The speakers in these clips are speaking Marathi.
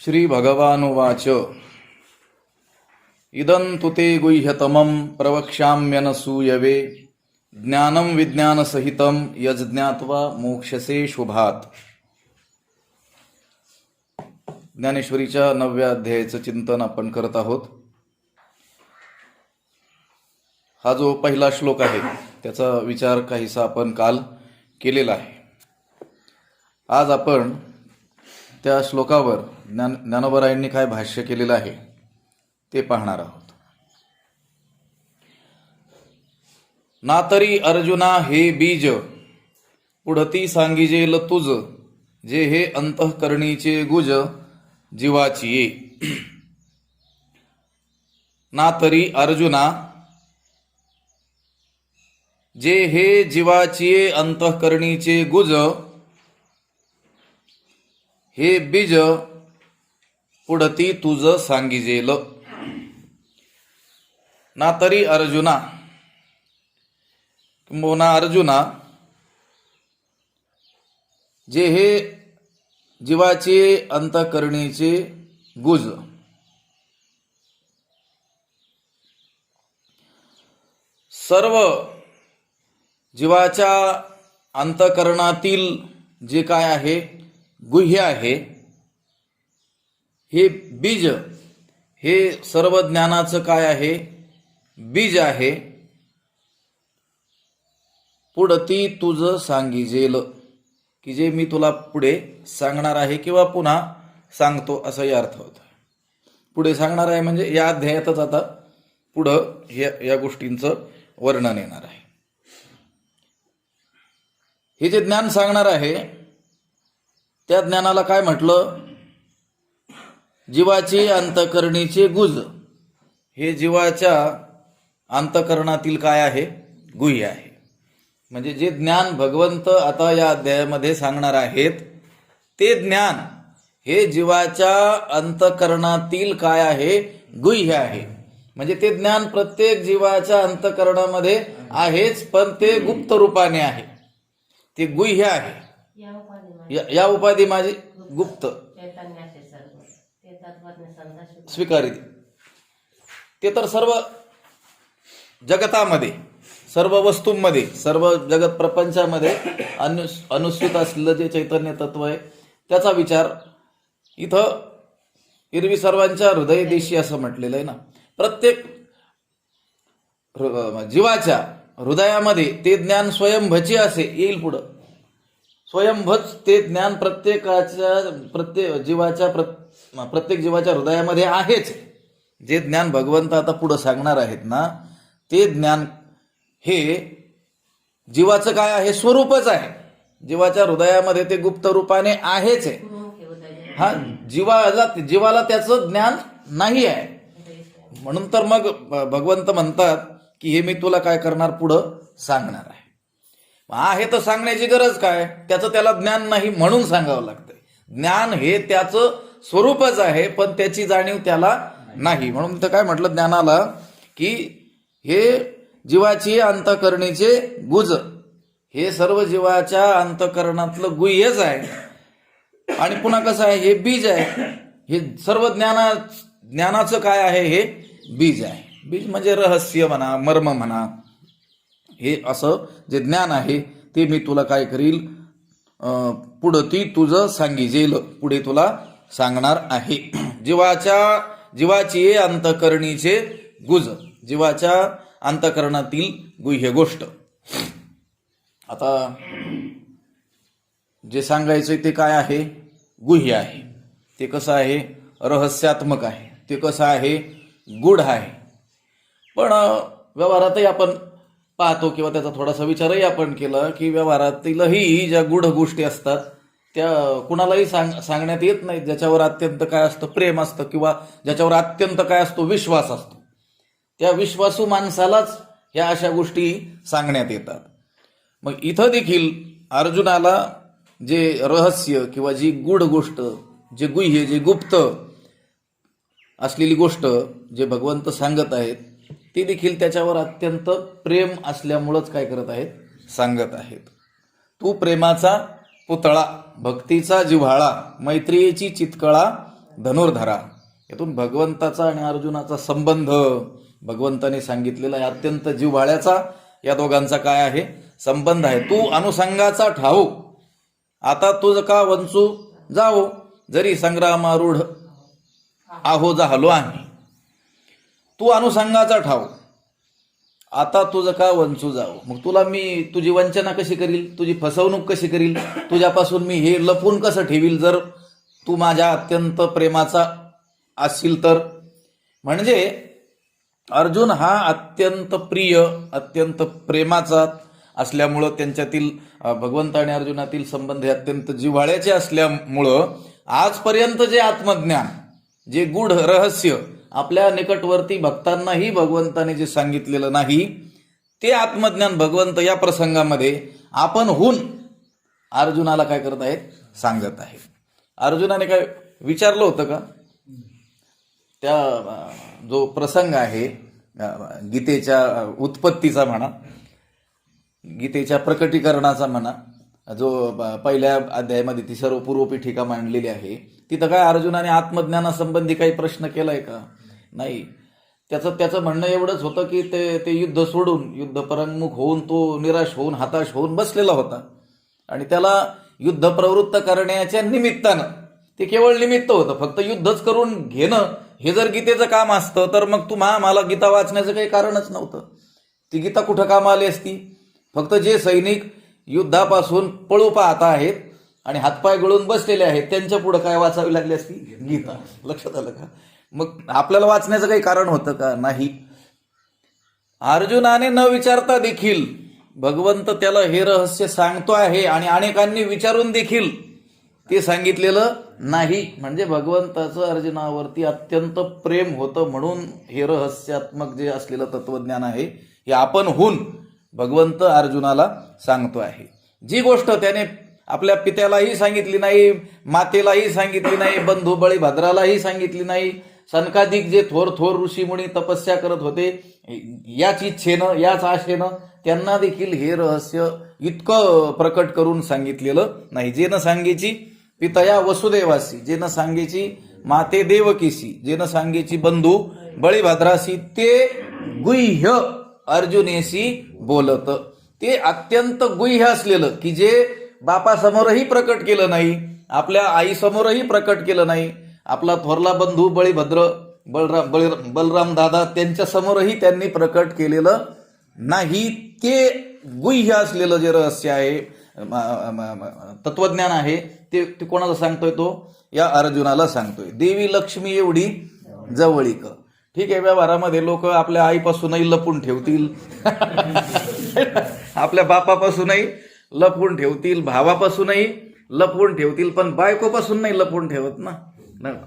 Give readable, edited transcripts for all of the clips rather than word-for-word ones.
श्री भगवानुवाच इदं तुते गुह्यतमं प्रवक्ष्याम्यनसूयवे ज्ञानं विज्ञानसहितं यज्ञात्वा मोक्षसे शुभात। ज्ञानेश्वरीच्या 9व्या अध्यायाचं चिंतन आपण करत आहोत। हा जो पहिला श्लोक आहे त्याचा विचार काहीसा आपण काल केलेला आहे। आज आपण त्या श्लोकावर ज्ञानोबरायांनी काय भाष्य केलेलं आहे ते पाहणार आहोत। ना तरी अर्जुना हे बीज पुढती सांगिजेल तुझ, जे हे अंतःकरणीचे गुज जीवाची ये। ना तरी अर्जुना जे हे जीवाची अंतःकरणीचे गुज, हे बीज पुढती तुझ सांगिजेल। ना तरी अर्जुना किंबहुना अर्जुना, जे हे जीवाचे अंतःकरणीचे गुज, सर्व जीवाच्या अंतःकरणातील जे काय आहे गुह्य आहे, हे बीज, हे सर्व ज्ञानाचं काय आहे बीज आहे। पुढती तुझ सांगिजेल, की जे मी तुला पुढे सांगणार आहे किंवा पुन्हा सांगतो असाही अर्थ होतो। पुढे सांगणार आहे म्हणजे या अध्यायातच आता पुढं या गोष्टींचं वर्णन येणार आहे। हे जे ज्ञान सांगणार आहे त्या ज्ञानाला काय म्हटलं, जीवाचे अंतःकरणीचे गुज। हे जीवाच्या अंतःकरणातील काय आहे गुह्य आहे। म्हणजे जे ज्ञान भगवंत आता या अध्यायामध्ये सांगणार आहेत ते ज्ञान हे जीवाच्या अंतःकरणातील काय आहे गुह्य आहे। म्हणजे ते ज्ञान प्रत्येक जीवाच्या अंतःकरणामध्ये आहेच, पण ते गुप्त रूपाने आहे, ते गुह्य आहे। या उपाधी माझी गुप्त स्वीकारी, ते तर सर्व जगतामध्ये, सर्व वस्तूंमध्ये, सर्व जगत प्रपंचामध्ये अनुस्यूत असलेलं जे चैतन्य तत्व आहे त्याचा विचार इथं एरवी सर्वांच्या हृदयदेशी असं म्हटलेलं आहे ना। प्रत्येक जीवाच्या हृदयामध्ये ते ज्ञान स्वयंभची असे येईल पुढं। स्वयंभच ते ज्ञान प्रत्येक जीवाच्या हृदयामध्ये आहेच। जे ज्ञान भगवंत आता पुढं सांगणार आहेत ना, ते ज्ञान हे जीवाचं काय आहे स्वरूपच आहे। जीवाच्या हृदयामध्ये ते गुप्त रूपाने आहेच आहे। हा जीवाला त्याचं ज्ञान नाही आहे, म्हणून तर मग भगवंत म्हणतात की हे मी तुला काय करणार पुढं सांगणार आहे। आहे तर सांगण्याची गरज काय, त्याचं त्याला ज्ञान नाही म्हणून सांगावं लागतंय। ज्ञान हे त्याचं स्वरूपच आहे, पण त्याची जाणीव त्याला नाही, म्हणून तर काय म्हटलं ज्ञानाला की हे जीवाची अंतःकरणीचे गुज, हे सर्व जीवाच्या अंतःकरणातलं गुह्यच आहे। आणि पुन्हा कसं आहे हे बीज आहे। हे सर्व ज्ञानाचं काय आहे हे बीज आहे। बीज म्हणजे रहस्य म्हणा, मर्म म्हणा, हे असं जे ज्ञान आहे ते मी तुला काय करील पुढती तुझं सांगिजेल, पुढे तुला सांगणार आहे। जीवाची अंतःकरणीचे गुज, जीवाच्या अंतःकरणातील गुह्य गोष्ट। आता जे सांगायचंय ते काय आहे गुह्य आहे, ते कसं आहे रहस्यात्मक आहे, ते कसं आहे गूढ आहे। पण व्यवहारातही आपण पाहतो किंवा त्याचा थोडासा विचारही आपण केला की व्यवहारातीलही ज्या गूढ गोष्टी असतात त्या कुणालाही सांगण्यात येत नाहीत। ज्याच्यावर अत्यंत काय असतं प्रेम असतं किंवा ज्याच्यावर अत्यंत काय असतो विश्वास असतो, त्या विश्वासू माणसालाच ह्या अशा गोष्टी सांगण्यात येतात। मग इथं देखील अर्जुनाला जे रहस्य किंवा जी गूढ गोष्ट, जे गुह्य, जे गुप्त असलेली गोष्ट जे भगवंत सांगत आहेत ते देखील त्याच्यावर अत्यंत प्रेम असल्यामुळंच काय करत आहेत सांगत आहेत। तू प्रेमाचा पुतळा, भक्तीचा जिव्हाळा, मैत्रियेची चितकळा धनुर्धरा. यातून भगवंताचा आणि अर्जुनाचा संबंध भगवंताने सांगितलेला आहे. अत्यंत जिव्हाळ्याचा या दोघांचा काय आहे, संबंध आहे. तू अनुसंगाचा ठाऊ, आता तुझ का वंचू जाओ, जरी संग्रामारूढ आहो झालो आम्ही. तू अनुसंगाचा ठाऊ, आता तुझं का वंचू जाओ. मग तुला मी तुझी वंचना कशी करील, तुझी फसवणूक कशी करील, तुझ्यापासून मी हे लपून कसं ठेवील, जर तू माझ्या अत्यंत प्रेमाचा असशील तर. म्हणजे अर्जुन हा अत्यंत प्रिय, अत्यंत प्रेमाचा असल्यामुळं, त्यांच्यातील भगवंत आणि अर्जुनातील संबंध हे अत्यंत जिव्हाळ्याचे असल्यामुळं आजपर्यंत जे आत्मज्ञान, जे गूढ रहस्य आपल्या निकटवर्ती भक्तांनाही भगवंताने जे सांगितलेलं नाही, ते आत्मज्ञान भगवंत या प्रसंगामध्ये आपणहून अर्जुनाला काय करत आहेत, सांगत आहे. अर्जुनाने काय विचारलं होतं का, त्या जो प्रसंग आहे गीतेच्या उत्पत्तीचा म्हणा, गीतेच्या प्रकटीकरणाचा म्हणा, जो पहिल्या अध्यायामध्ये ती सर्व पूर्वपीठिका मांडलेली आहे, तिथं काय अर्जुनाने आत्मज्ञानासंबंधी काही प्रश्न केलाय का, नाही. त्याचं म्हणणं एवढंच होतं की ते युद्ध सोडून, युद्ध परांगमुख होऊन तो निराश होऊन, हताश होऊन बसलेला होता. आणि त्याला युद्ध प्रवृत्त करण्याच्या निमित्तानं, ते केवळ निमित्त होतं, फक्त युद्धच करून घेणं हे जर गीतेचं काम असतं तर मग मला गीता वाचण्याचं काही कारणच नव्हतं. ती गीता कुठं काम आली असती. फक्त जे सैनिक युद्धापासून पळू पाहत आहेत आणि हातपाय गळून बसलेले आहेत, त्यांच्या पुढे काय वाचावी लागली असती, गीता. लक्षात आलं का. मग आपल्याला वाचण्याचं काही कारण होतं का, नाही. अर्जुनाने न विचारता देखील भगवंत त्याला हे रहस्य सांगतो आहे आणि अनेकांनी विचारून देखील ते सांगितलेलं नाही. म्हणजे भगवंताचं अर्जुनावरती अत्यंत प्रेम होतं, म्हणून हे रहस्यात्मक जे असलेलं तत्वज्ञान आहे हे आपणहून भगवंत अर्जुनाला सांगतो आहे. जी गोष्ट त्याने आपल्या पित्यालाही सांगितली नाही, मातेलाही सांगितली नाही, बंधू बळीभद्रालाही सांगितली नाही, सनकादिक जे थोर थोर ऋषीमुनी तपस्या करत होते, याच इच्छेनं, याच आशेनं त्यांना देखील हे रहस्य इतकं प्रकट करून सांगितलेलं नाही. जे न सांगेची पितया वसुदेवासी, जे न सांगेची माते देवकीसी, जे न सांगेची बंधू बळीभद्रासी, ते गुह्य अर्जुनेशी बोलत. ते अत्यंत गुह्य असलेलं की जे बापासमोरही प्रकट केलं नाही, आपल्या आईसमोरही प्रकट केलं नाही, आपला थोरला बंधू बळीभद्र बलराम दादा त्यांच्या समोरही त्यांनी प्रकट केलेलं नाही. ते गुह्य असलेलं जे रहस्य आहे, तत्वज्ञान आहे, ते कोणाला सांगतोय, तो या अर्जुनाला सांगतोय. देवी लक्ष्मी एवढी जवळीक. ठीक आहे, व्यवहारामध्ये लोक आपल्या आईपासूनही लपून ठेवतील, आपल्या बापापासूनही लपवून ठेवतील, भावापासूनही लपवून ठेवतील, पण बायकोपासून नाही लपवून ठेवत ना,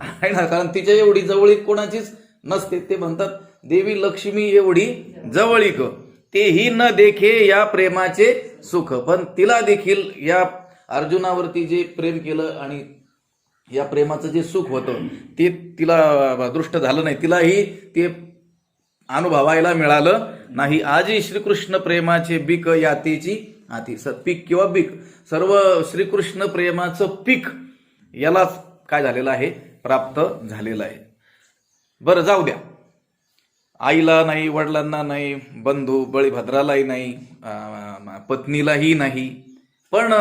आहे ना. कारण तिच्या एवढी जवळीक कोणाचीच नसते. ते म्हणतात देवी लक्ष्मी एवढी जवळीक, तेही न देखे या प्रेमाचे सुख. पण तिला देखील या अर्जुनावरती जे प्रेम केलं आणि या प्रेमाचं जे सुख होतं ते तिला दृष्ट झालं नाही, तिलाही ते अनुभवायला मिळालं नाही. आजी श्रीकृष्ण प्रेमाचे बीक यातेची आती. पीक किंवा बीक, सर्व श्रीकृष्ण प्रेमाचं पीक यालाच काय झालेलं आहे, प्राप्त झालेलं आहे. बरं, जाऊ द्या. आईला नाही, वडिलांना नाही, बंधू बळीभद्रालाही नाही, पत्नीलाही नाही, पण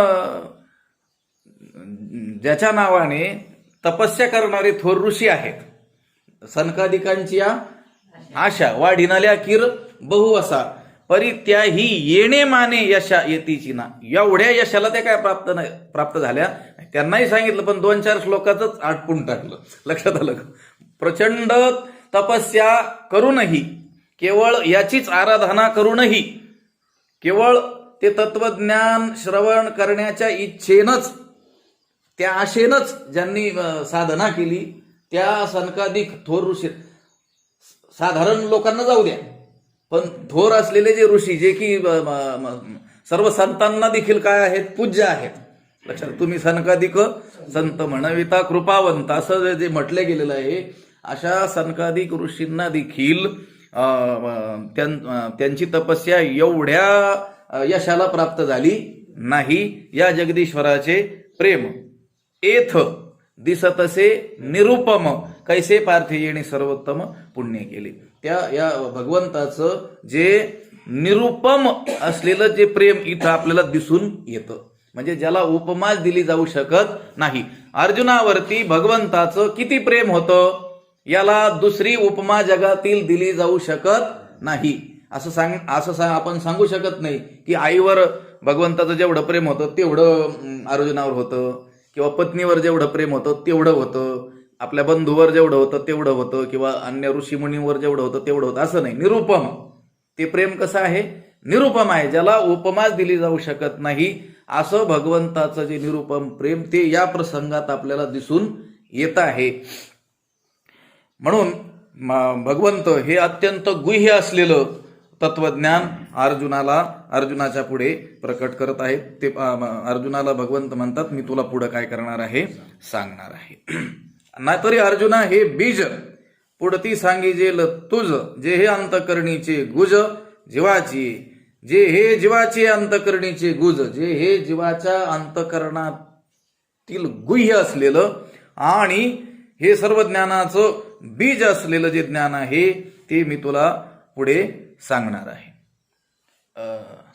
ज्याच्या नावाने तपस्या करणारे थोर ऋषी आहेत, सनकादिकांची आशा वाढिनाल्या किर बहु असा, परी त्याही येणे माने यशा येतीची ना. एवढ्या यशाला त्या काय प्राप्त झाल्या, त्यांनाही सांगितलं, पण 2-4 श्लोकातच आटपून टाकलं. लक्षात आलं का. प्रचंड तपस्या करूनही, केवळ याचीच आराधना करूनही, केवळ ते तत्वज्ञान श्रवण करण्याच्या इच्छेनंच, त्या आशेनंच ज्यांनी साधना केली, त्या सनकादिक थोर ऋषी, साधारण लोकांना जाऊ द्या, पण थोर असलेले जे ऋषी, जे की सर्व संतांना देखील काय आहेत, पूज्य आहेत. लक्षात, तुम्ही सनकादिक संत म्हणविता कृपावंत असं जे म्हटले गेलेलं आहे, अशा सनकादिक ऋषींना देखील त्यांची तपस्या एवढ्या यशाला प्राप्त झाली नाही. या जगदीश्वराचे प्रेम एथ दिसतसे निरुपम कैसे पार्थे येणे सर्वोत्तम पुण्य केले. त्या या भगवंताचं जे निरुपम असलेलं जे प्रेम इथं आपल्याला दिसून येतं, म्हणजे ज्याला उपमा दिली जाऊ शकत नाही. अर्जुनावरती भगवंताचं किती प्रेम होतं याला दुसरी उपमा जगातील दिली जाऊ शकत नाही. असं आपण सांगू शकत नाही की आईवर भगवंताचं जेवढं प्रेम होतं तेवढं अर्जुनावर होतं, किंवा पत्नीवर जेवढं प्रेम होतं तेवढं होतं, आपल्या बंधूवर जेवढं होतं तेवढं होतं, किंवा अन्य ऋषीमुनीवर जेवढं होतं तेवढं होतं. असं नाही. निरुपम ते प्रेम कसं आहे? निरुपम आहे, ज्याला उपमा दिली जाऊ शकत नाही. असं भगवंताचं जे निरुपम प्रेम ते या प्रसंगात आपल्याला दिसून येत आहे. म्हणून भगवंत हे अत्यंत गुह्य असलेलं तत्वज्ञान अर्जुनाच्या पुढे प्रकट करत आहेत. ते अर्जुनाला भगवंत म्हणतात, मी तुला पुढे काय करणार आहे सांगणार आहे. ना तरी अर्जुना हे बीज पुढती सांगिजेल तुझ, जे हे अंतकरणीचे गुज जीवाची, जे हे जीवाचे अंतकरणीचे गुज, जे हे जीवाच्या अंतकरणातील गुह्य असलेलं आणि हे सर्व ज्ञानाचं बीज असलेलं जे ज्ञान आहे ते मी तुला पुढे सांगणार आहे.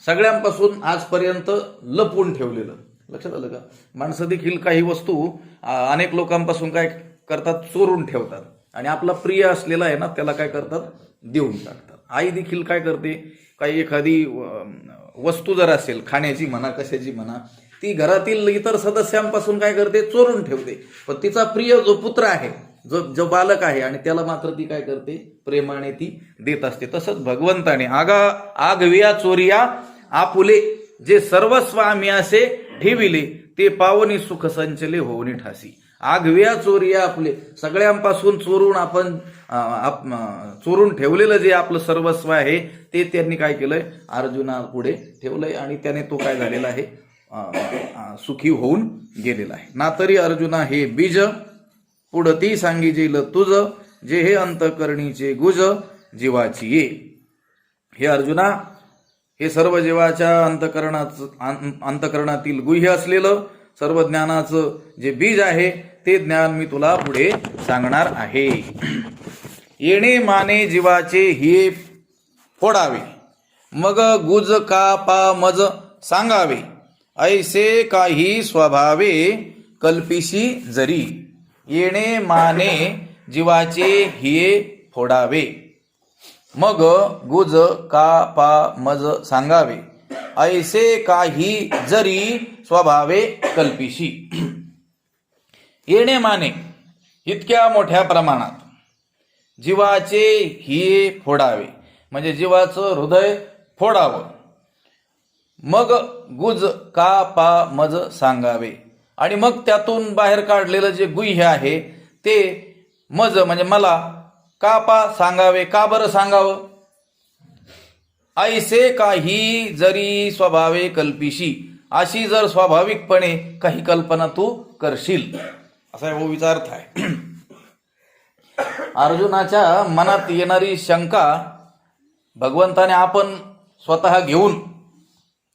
सगळ्यांपासून आजपर्यंत लपवून ठेवलेलं. लक्षात आलं का? माणसं देखील काही वस्तू अनेक लोकांपासून काय करतात, चोरून ठेवतात, आणि आपला प्रिय असलेला आहे ना त्याला काय करतात, देऊन टाकतात. आई देखील काय करते, काही एखादी वस्तू जर असेल, खाण्याची म्हणा कशाची म्हणा, ती घरातील इतर सदस्यांपासून काय करते, चोरून ठेवते. पण तिचा प्रिय जो पुत्र आहे, जो बालक आहे, आणि त्याला मात्र ती काय करते, प्रेमाने ती देत असते. तसंच भगवंताने आगविया चोरिया आपुले, जे सर्वस्व आम्ही असे ठेविले, ते पावनी सुख संचले होऊनी ठासी. आगविया चोरिया आपले, सगळ्यांपासून चोरून आपण चोरून ठेवलेलं जे आपलं सर्वस्व आहे ते त्यांनी काय केलंय, अर्जुना पुढे ठेवलंय, आणि त्याने तो काय झालेला आहे, सुखी होऊन गेलेला आहे. ना तरी अर्जुना हे बीज पुढती सांगिजेल तुझ, जे हे अंतकरणीचे गुज जीवाची ये. हे अर्जुना, हे सर्व जीवाच्या अंतकरणातील गुह्य असलेलं सर्व ज्ञानाचं जे बीज आहे ते ज्ञान मी तुला पुढे सांगणार आहे. येणे माने जीवाचे हे फोडावे, मग गुज का पा मज सांगावे, ऐसे काही स्वभावे कल्पिशी जरी. येणे माने जीवाचे हिये फोडावे, मग गुज का पा मज सांगावे, ऐसे काही जरी स्वभावे कल्पिशी. येणे माने इतक्या मोठ्या प्रमाणात जीवाचे हिये फोडावे, म्हणजे जीवाचं हृदय फोडावं. मग गुज का पा मज सांगावे, आणि मग त्यातून बाहेर काढलेलं जे गुह्य आहे ते मज म्हणजे मला, का पा सांगावे, का बरं सांगावं. ऐसे काही जरी स्वभावे कल्पिशी, अशी जर स्वाभाविकपणे काही कल्पना तू करशील, असा वो विचारत आहे. अर्जुनाच्या मनात येणारी शंका भगवंताने आपण स्वतः घेऊन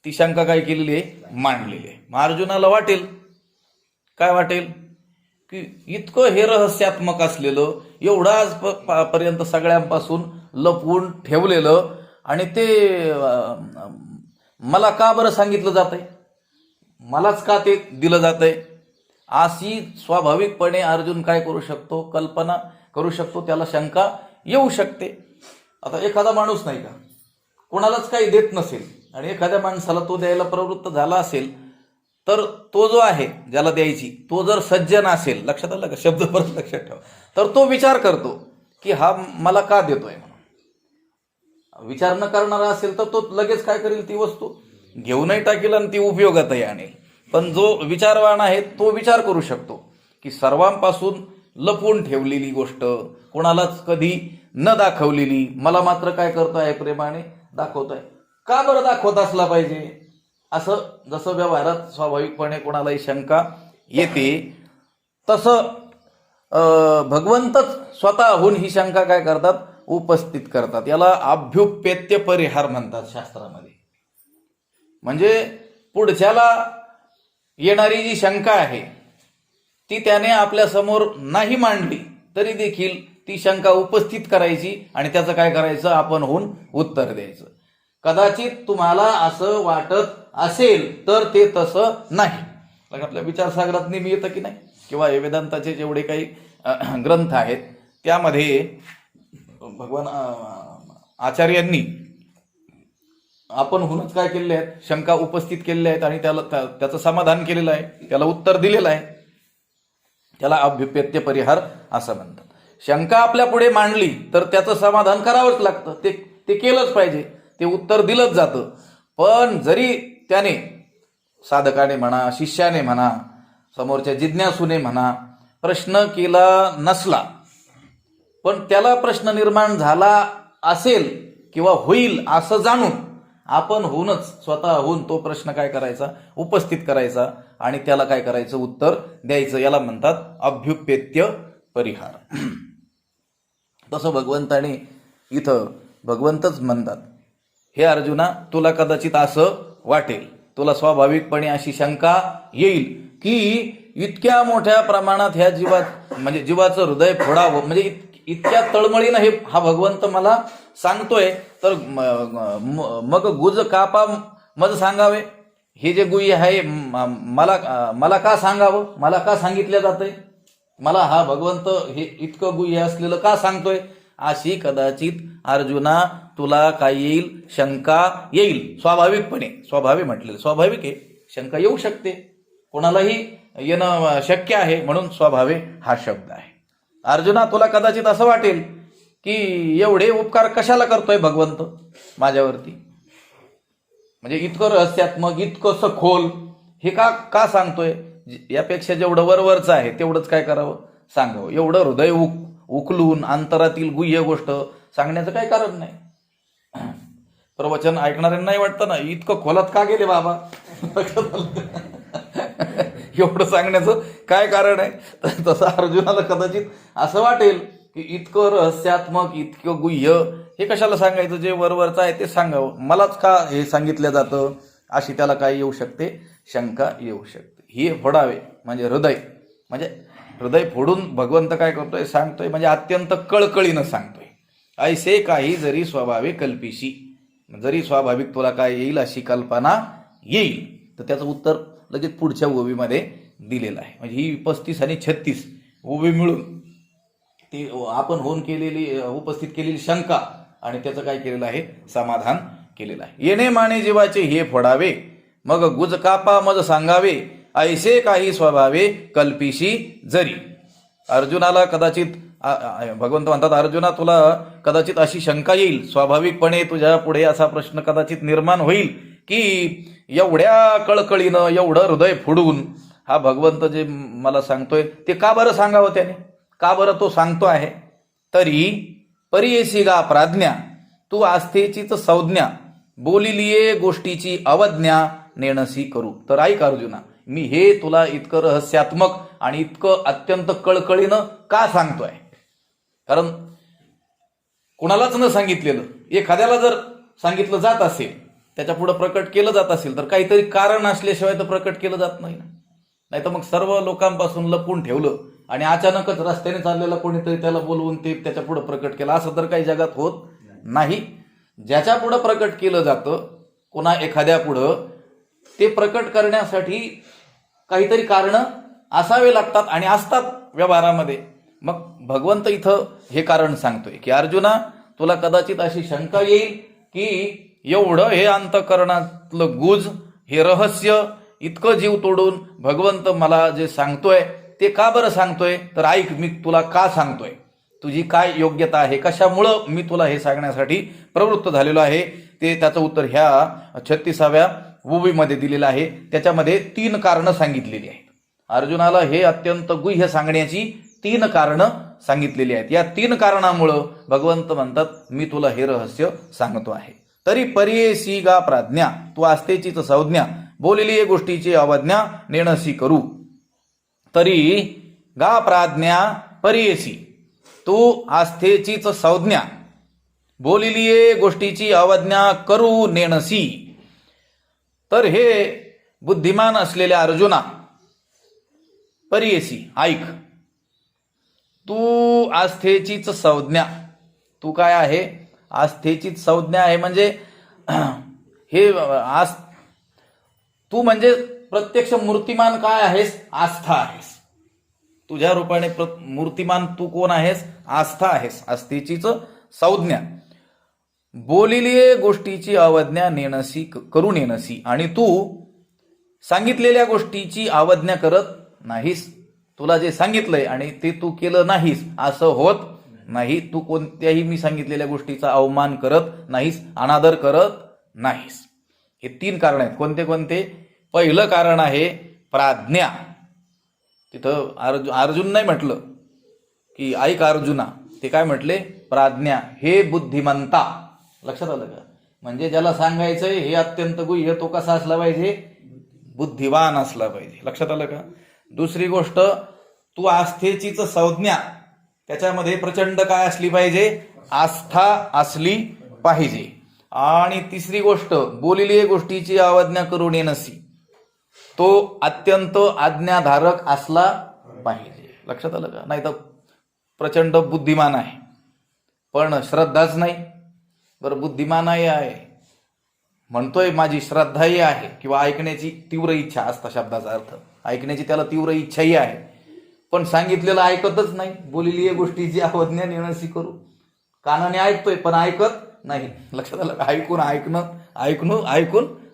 ती शंका काय केलेली आहे, मांडलेली आहे. मग अर्जुनाला वाटेल, काय वाटेल, की इतकं हे रहस्यात्मक असलेलं, एवढं आजपर्यंत सगळ्यांपासून लपवून ठेवलेलं, आणि ते मला का बरं सांगितलं जातंय, मलाच का ते दिलं जातंय, अशी स्वाभाविकपणे अर्जुन काय करू शकतो, कल्पना करू शकतो, त्याला शंका येऊ शकते. आता एखादा माणूस नाही का कोणालाच काही देत नसेल, आणि एखाद्या माणसाला तो द्यायला प्रवृत्त झाला असेल, तर तो जो आहे ज्याला द्यायची, तो जर सज्जन असेल, लक्षात आलं का, शब्द परत लक्षात ठेवा, तर तो विचार करतो की हा मला का देतोय म्हणून. विचार न करणारा असेल तर तो लगेच काय करेल, ती वस्तू घेऊनही टाकेल आणि ती उपयोगातही आणेल. पण जो विचारवान आहे तो विचार करू शकतो की सर्वांपासून लपवून ठेवलेली गोष्ट, कोणालाच कधी न दाखवलेली, मला मात्र काय करतोय, प्रेमाने दाखवतोय. का बरं दाखवत असला पाहिजे, असं जसं व्यवहारात स्वाभाविकपणे कोणालाही शंका येते, तसं भगवंतच स्वतःहून ही शंका काय करतात, उपस्थित करतात. याला अभ्युपेत्य परिहार म्हणतात शास्त्रामध्ये. म्हणजे पुढच्याला येणारी जी शंका आहे ती त्याने आपल्या समोर नाही मांडली तरी देखील ती शंका उपस्थित करायची आणि त्याचं काय करायचं, आपण होऊन उत्तर द्यायचं. कदाचित तुम्हाला असं वाटत असेल तर ते तसं नाही. आपल्या विचारसागरात नेहमी येतं की नाही, किंवा हे वेदांताचे जेवढे काही ग्रंथ आहेत त्यामध्ये भगवान आचार्यांनी आपण होऊनच काय केलेले आहेत, शंका उपस्थित केलेल्या आहेत आणि त्याचं समाधान केलेलं आहे, त्याला उत्तर दिलेलं आहे. त्याला अभ्युपेत्य परिहार असं म्हणतात. शंका आपल्या पुढे मांडली तर त्याचं समाधान करावंच लागतं, ते केलंच पाहिजे, ते उत्तर दिलंच जातं. पण जरी त्याने, साधकाने म्हणा, शिष्याने म्हणा, समोरच्या जिज्ञासूने म्हणा, प्रश्न केला नसला पण त्याला प्रश्न निर्माण झाला असेल किंवा होईल असं जाणून आपण होऊनच स्वतःहून तो प्रश्न काय करायचा, उपस्थित करायचा आणि त्याला काय करायचं, उत्तर द्यायचं. याला म्हणतात अभ्युपेत्य परिहार. तसं भगवंताने इथं भगवंतच म्हणतात, हे अर्जुना, तुला कदाचित असं वाटेल, तुला स्वाभाविकपणे अशी शंका येईल की इतक्या मोठ्या प्रमाणात ह्या जीवाचं हृदय फोडावं, म्हणजे इतक्या तळमळीनं हा भगवंत मला सांगतोय, तर मग गुज कापा मज सांगावे. हे जे गुह्य आहे मला का सांगावं, मला का सांगितलं जातंय, मला हा भगवंत हे इतकं गुह्य असलेलं का सांगतोय, अशी कदाचित अर्जुना तुला काय येईल, शंका येईल. स्वाभाविकपणे, म्हटलेलं स्वाभाविक आहे, शंका येऊ शकते, कोणालाही येणं शक्य आहे, म्हणून स्वाभाविक हा शब्द आहे. अर्जुना, तुला कदाचित असं वाटेल की एवढे उपकार कशाला करतोय भगवंत माझ्यावरती, म्हणजे इतकं रहस्यात्मक, इतकं सखोल हे का सांगतोय, यापेक्षा जेवढं वरवरचं आहे तेवढंच काय करावं, सांगावं. एवढं हृदय उकलून अंतरातील गुह्य गोष्ट सांगण्याचं काही कारण नाही. प्रवचन ऐकणाऱ्यांनाही वाटतं ना, इतकं खोलात का गेले बाबा, एवढं सांगण्याचं काय कारण आहे. तसं अर्जुनाला कदाचित असं वाटेल की इतकं रहस्यात्मक, इतकं गुह्य हे कशाला सांगायचं, जे वरवरचं आहे ते सांगावं, मलाच का हे सांगितलं जातं, अशी त्याला काय येऊ शकते, शंका येऊ शकते. हे फोडावे म्हणजे हृदय फोडून भगवंत काय करतोय, सांगतोय, म्हणजे अत्यंत कळकळीनं सांगतोय. ऐसे काही जरी स्वाभाविक कल्पिशी, जरी स्वाभाविक तुला काय येईल अशी कल्पना येईल, तर त्याचं उत्तर लगेच पुढच्या ओवीमध्ये दिलेलं आहे. म्हणजे ही 35 आणि 36 ओवी मिळून ती आपण होऊन उपस्थित केलेली शंका आणि त्याचं काय केलेलं आहे, समाधान केलेलं आहे. येणे माने जीवाचे हे फोडावे, मग गुज कापा मज सांगावे, ऐसे काही स्वभावे कल्पिशी जरी. अर्जुनाला कदाचित भगवंत म्हणतात, अर्जुना तुला कदाचित अशी शंका येईल, स्वाभाविकपणे तुझ्या पुढे असा प्रश्न कदाचित निर्माण होईल की एवढ्या कळकळीनं, एवढं हृदय फोडून हा भगवंत जे मला सांगतोय ते का बरं सांगावं त्याने, का बरं तो सांगतो आहे. तरी परियेसी गा प्राज्ञा, तू आस्थेचीच संज्ञा, बोलिलिये गोष्टीची अवज्ञा, नेणसी करू. तर ऐक अर्जुना, मी हे तुला इतकं रहस्यात्मक आणि इतकं अत्यंत कळकळीनं का सांगतोय, कारण कुणालाच न सांगितलेलं एखाद्याला जर सांगितलं जात असेल, त्याच्या पुढे प्रकट केलं जात असेल, तर काहीतरी कारण असल्याशिवाय तर प्रकट केलं जात नाही. नाही तर मग सर्व लोकांपासून लपून ठेवलं आणि अचानकच रस्त्याने चाललेला कोणीतरी त्याला बोलवून ते त्याच्या पुढे प्रकट केलं, असं तर काही जगात होत नाही. ज्याच्या पुढे प्रकट केलं जातं कोणा एखाद्या पुढं, ते प्रकट करण्यासाठी काहीतरी कारण असावे लागतात आणि असतात व्यवहारामध्ये. मग भगवंत इथं हे कारण सांगतोय की अर्जुना, तुला कदाचित अशी शंका येईल की एवढं हे अंतःकरणातलं गुज, हे रहस्य इतकं जीव तोडून भगवंत मला जे सांगतोय ते का बरं सांगतोय, तर ऐक, मी तुला का सांगतोय, तुझी काय योग्यता आहे, कशामुळं मी तुला हे सांगण्यासाठी प्रवृत्त झालेलो आहे, ते त्याचं उत्तर ह्या 36व्या ओवीमध्ये दिलेलं आहे. त्याच्यामध्ये 3 कारणं सांगितलेली आहेत. अर्जुनाला हे अत्यंत गुह्य सांगण्याची 3 कारणं सांगितलेली आहेत. या 3 कारणामुळं भगवंत म्हणतात, मी तुला हे रहस्य सांगतो आहे. तरी परियेसी गा प्राज्ञा, तू आस्थेचीच संज्ञा, बोललेली गोष्टीची अवज्ञा, नेणसी करू. तरी गा प्राज्ञा परियेसी, तू आस्थेचीच संज्ञा, बोललेली गोष्टीची अवज्ञा करू नेणसी. तर हे बुद्धिमान असलेल्या अर्जुना, परियेसी ऐक, तू आस्थेचीच संज्ञा. तू काय आहे? आस्थेचीच संज्ञा आहे. म्हणजे हे तू म्हणजे प्रत्यक्ष मूर्तिमान काय आहेस? आस्था आहेस. तुझ्या रूपाने मूर्तिमान तू कोण आहेस? आस्था आहेस. आस्थेचीच संज्ञा. बोलिलीये गोष्टीची अवज्ञा नेणसी करू नेणसी, आणि तू सांगितलेल्या गोष्टीची अवज्ञा करत नाहीस. तुला जे सांगितलंय आणि ते तू केलं नाहीस असं होत नाही. तू कोणत्याही मी सांगितलेल्या गोष्टीचा अवमान करत नाहीस, अनादर करत नाहीस. हे 3 कारण आहेत. कोणते कोणते? पहिलं कारण आहे प्राज्ञा. तिथं अर्जुन नाही म्हटलं की ऐक अर्जुना, ते काय म्हटले? प्राज्ञा. हे बुद्धिमंता. लक्षात आलं का? म्हणजे ज्याला सांगायचंय हे अत्यंत गुह्य, तो कसा असला पाहिजे? बुद्धिवान असला पाहिजे. लक्षात आलं का? दुसरी गोष्ट, तू आस्थेचीच संज्ञा, त्याच्यामध्ये प्रचंड काय असली पाहिजे? आस्था असली पाहिजे. आणि तिसरी गोष्ट, बोलिलीये गोष्टीची अवज्ञा करू नेणसी, तो अत्यंत आज्ञाधारक असला पाहिजे. लक्षात आलं का? नाही तर प्रचंड बुद्धिमान आहे पण श्रद्धाच नाही. बरं, बुद्धिमानही आहे, म्हणतोय माझी श्रद्धाही आहे, किंवा ऐकण्याची तीव्र इच्छा असता शब्दाचा अर्थ, ऐकण्याची त्याला तीव्र इच्छाही आहे, पण सांगितलेलं ऐकतच नाही. बोलिलीये गोष्टीची अवज्ञा नेणसी करू, कानाने ऐकतोय पण ऐकत नाही. लक्षात आलं का? ऐकून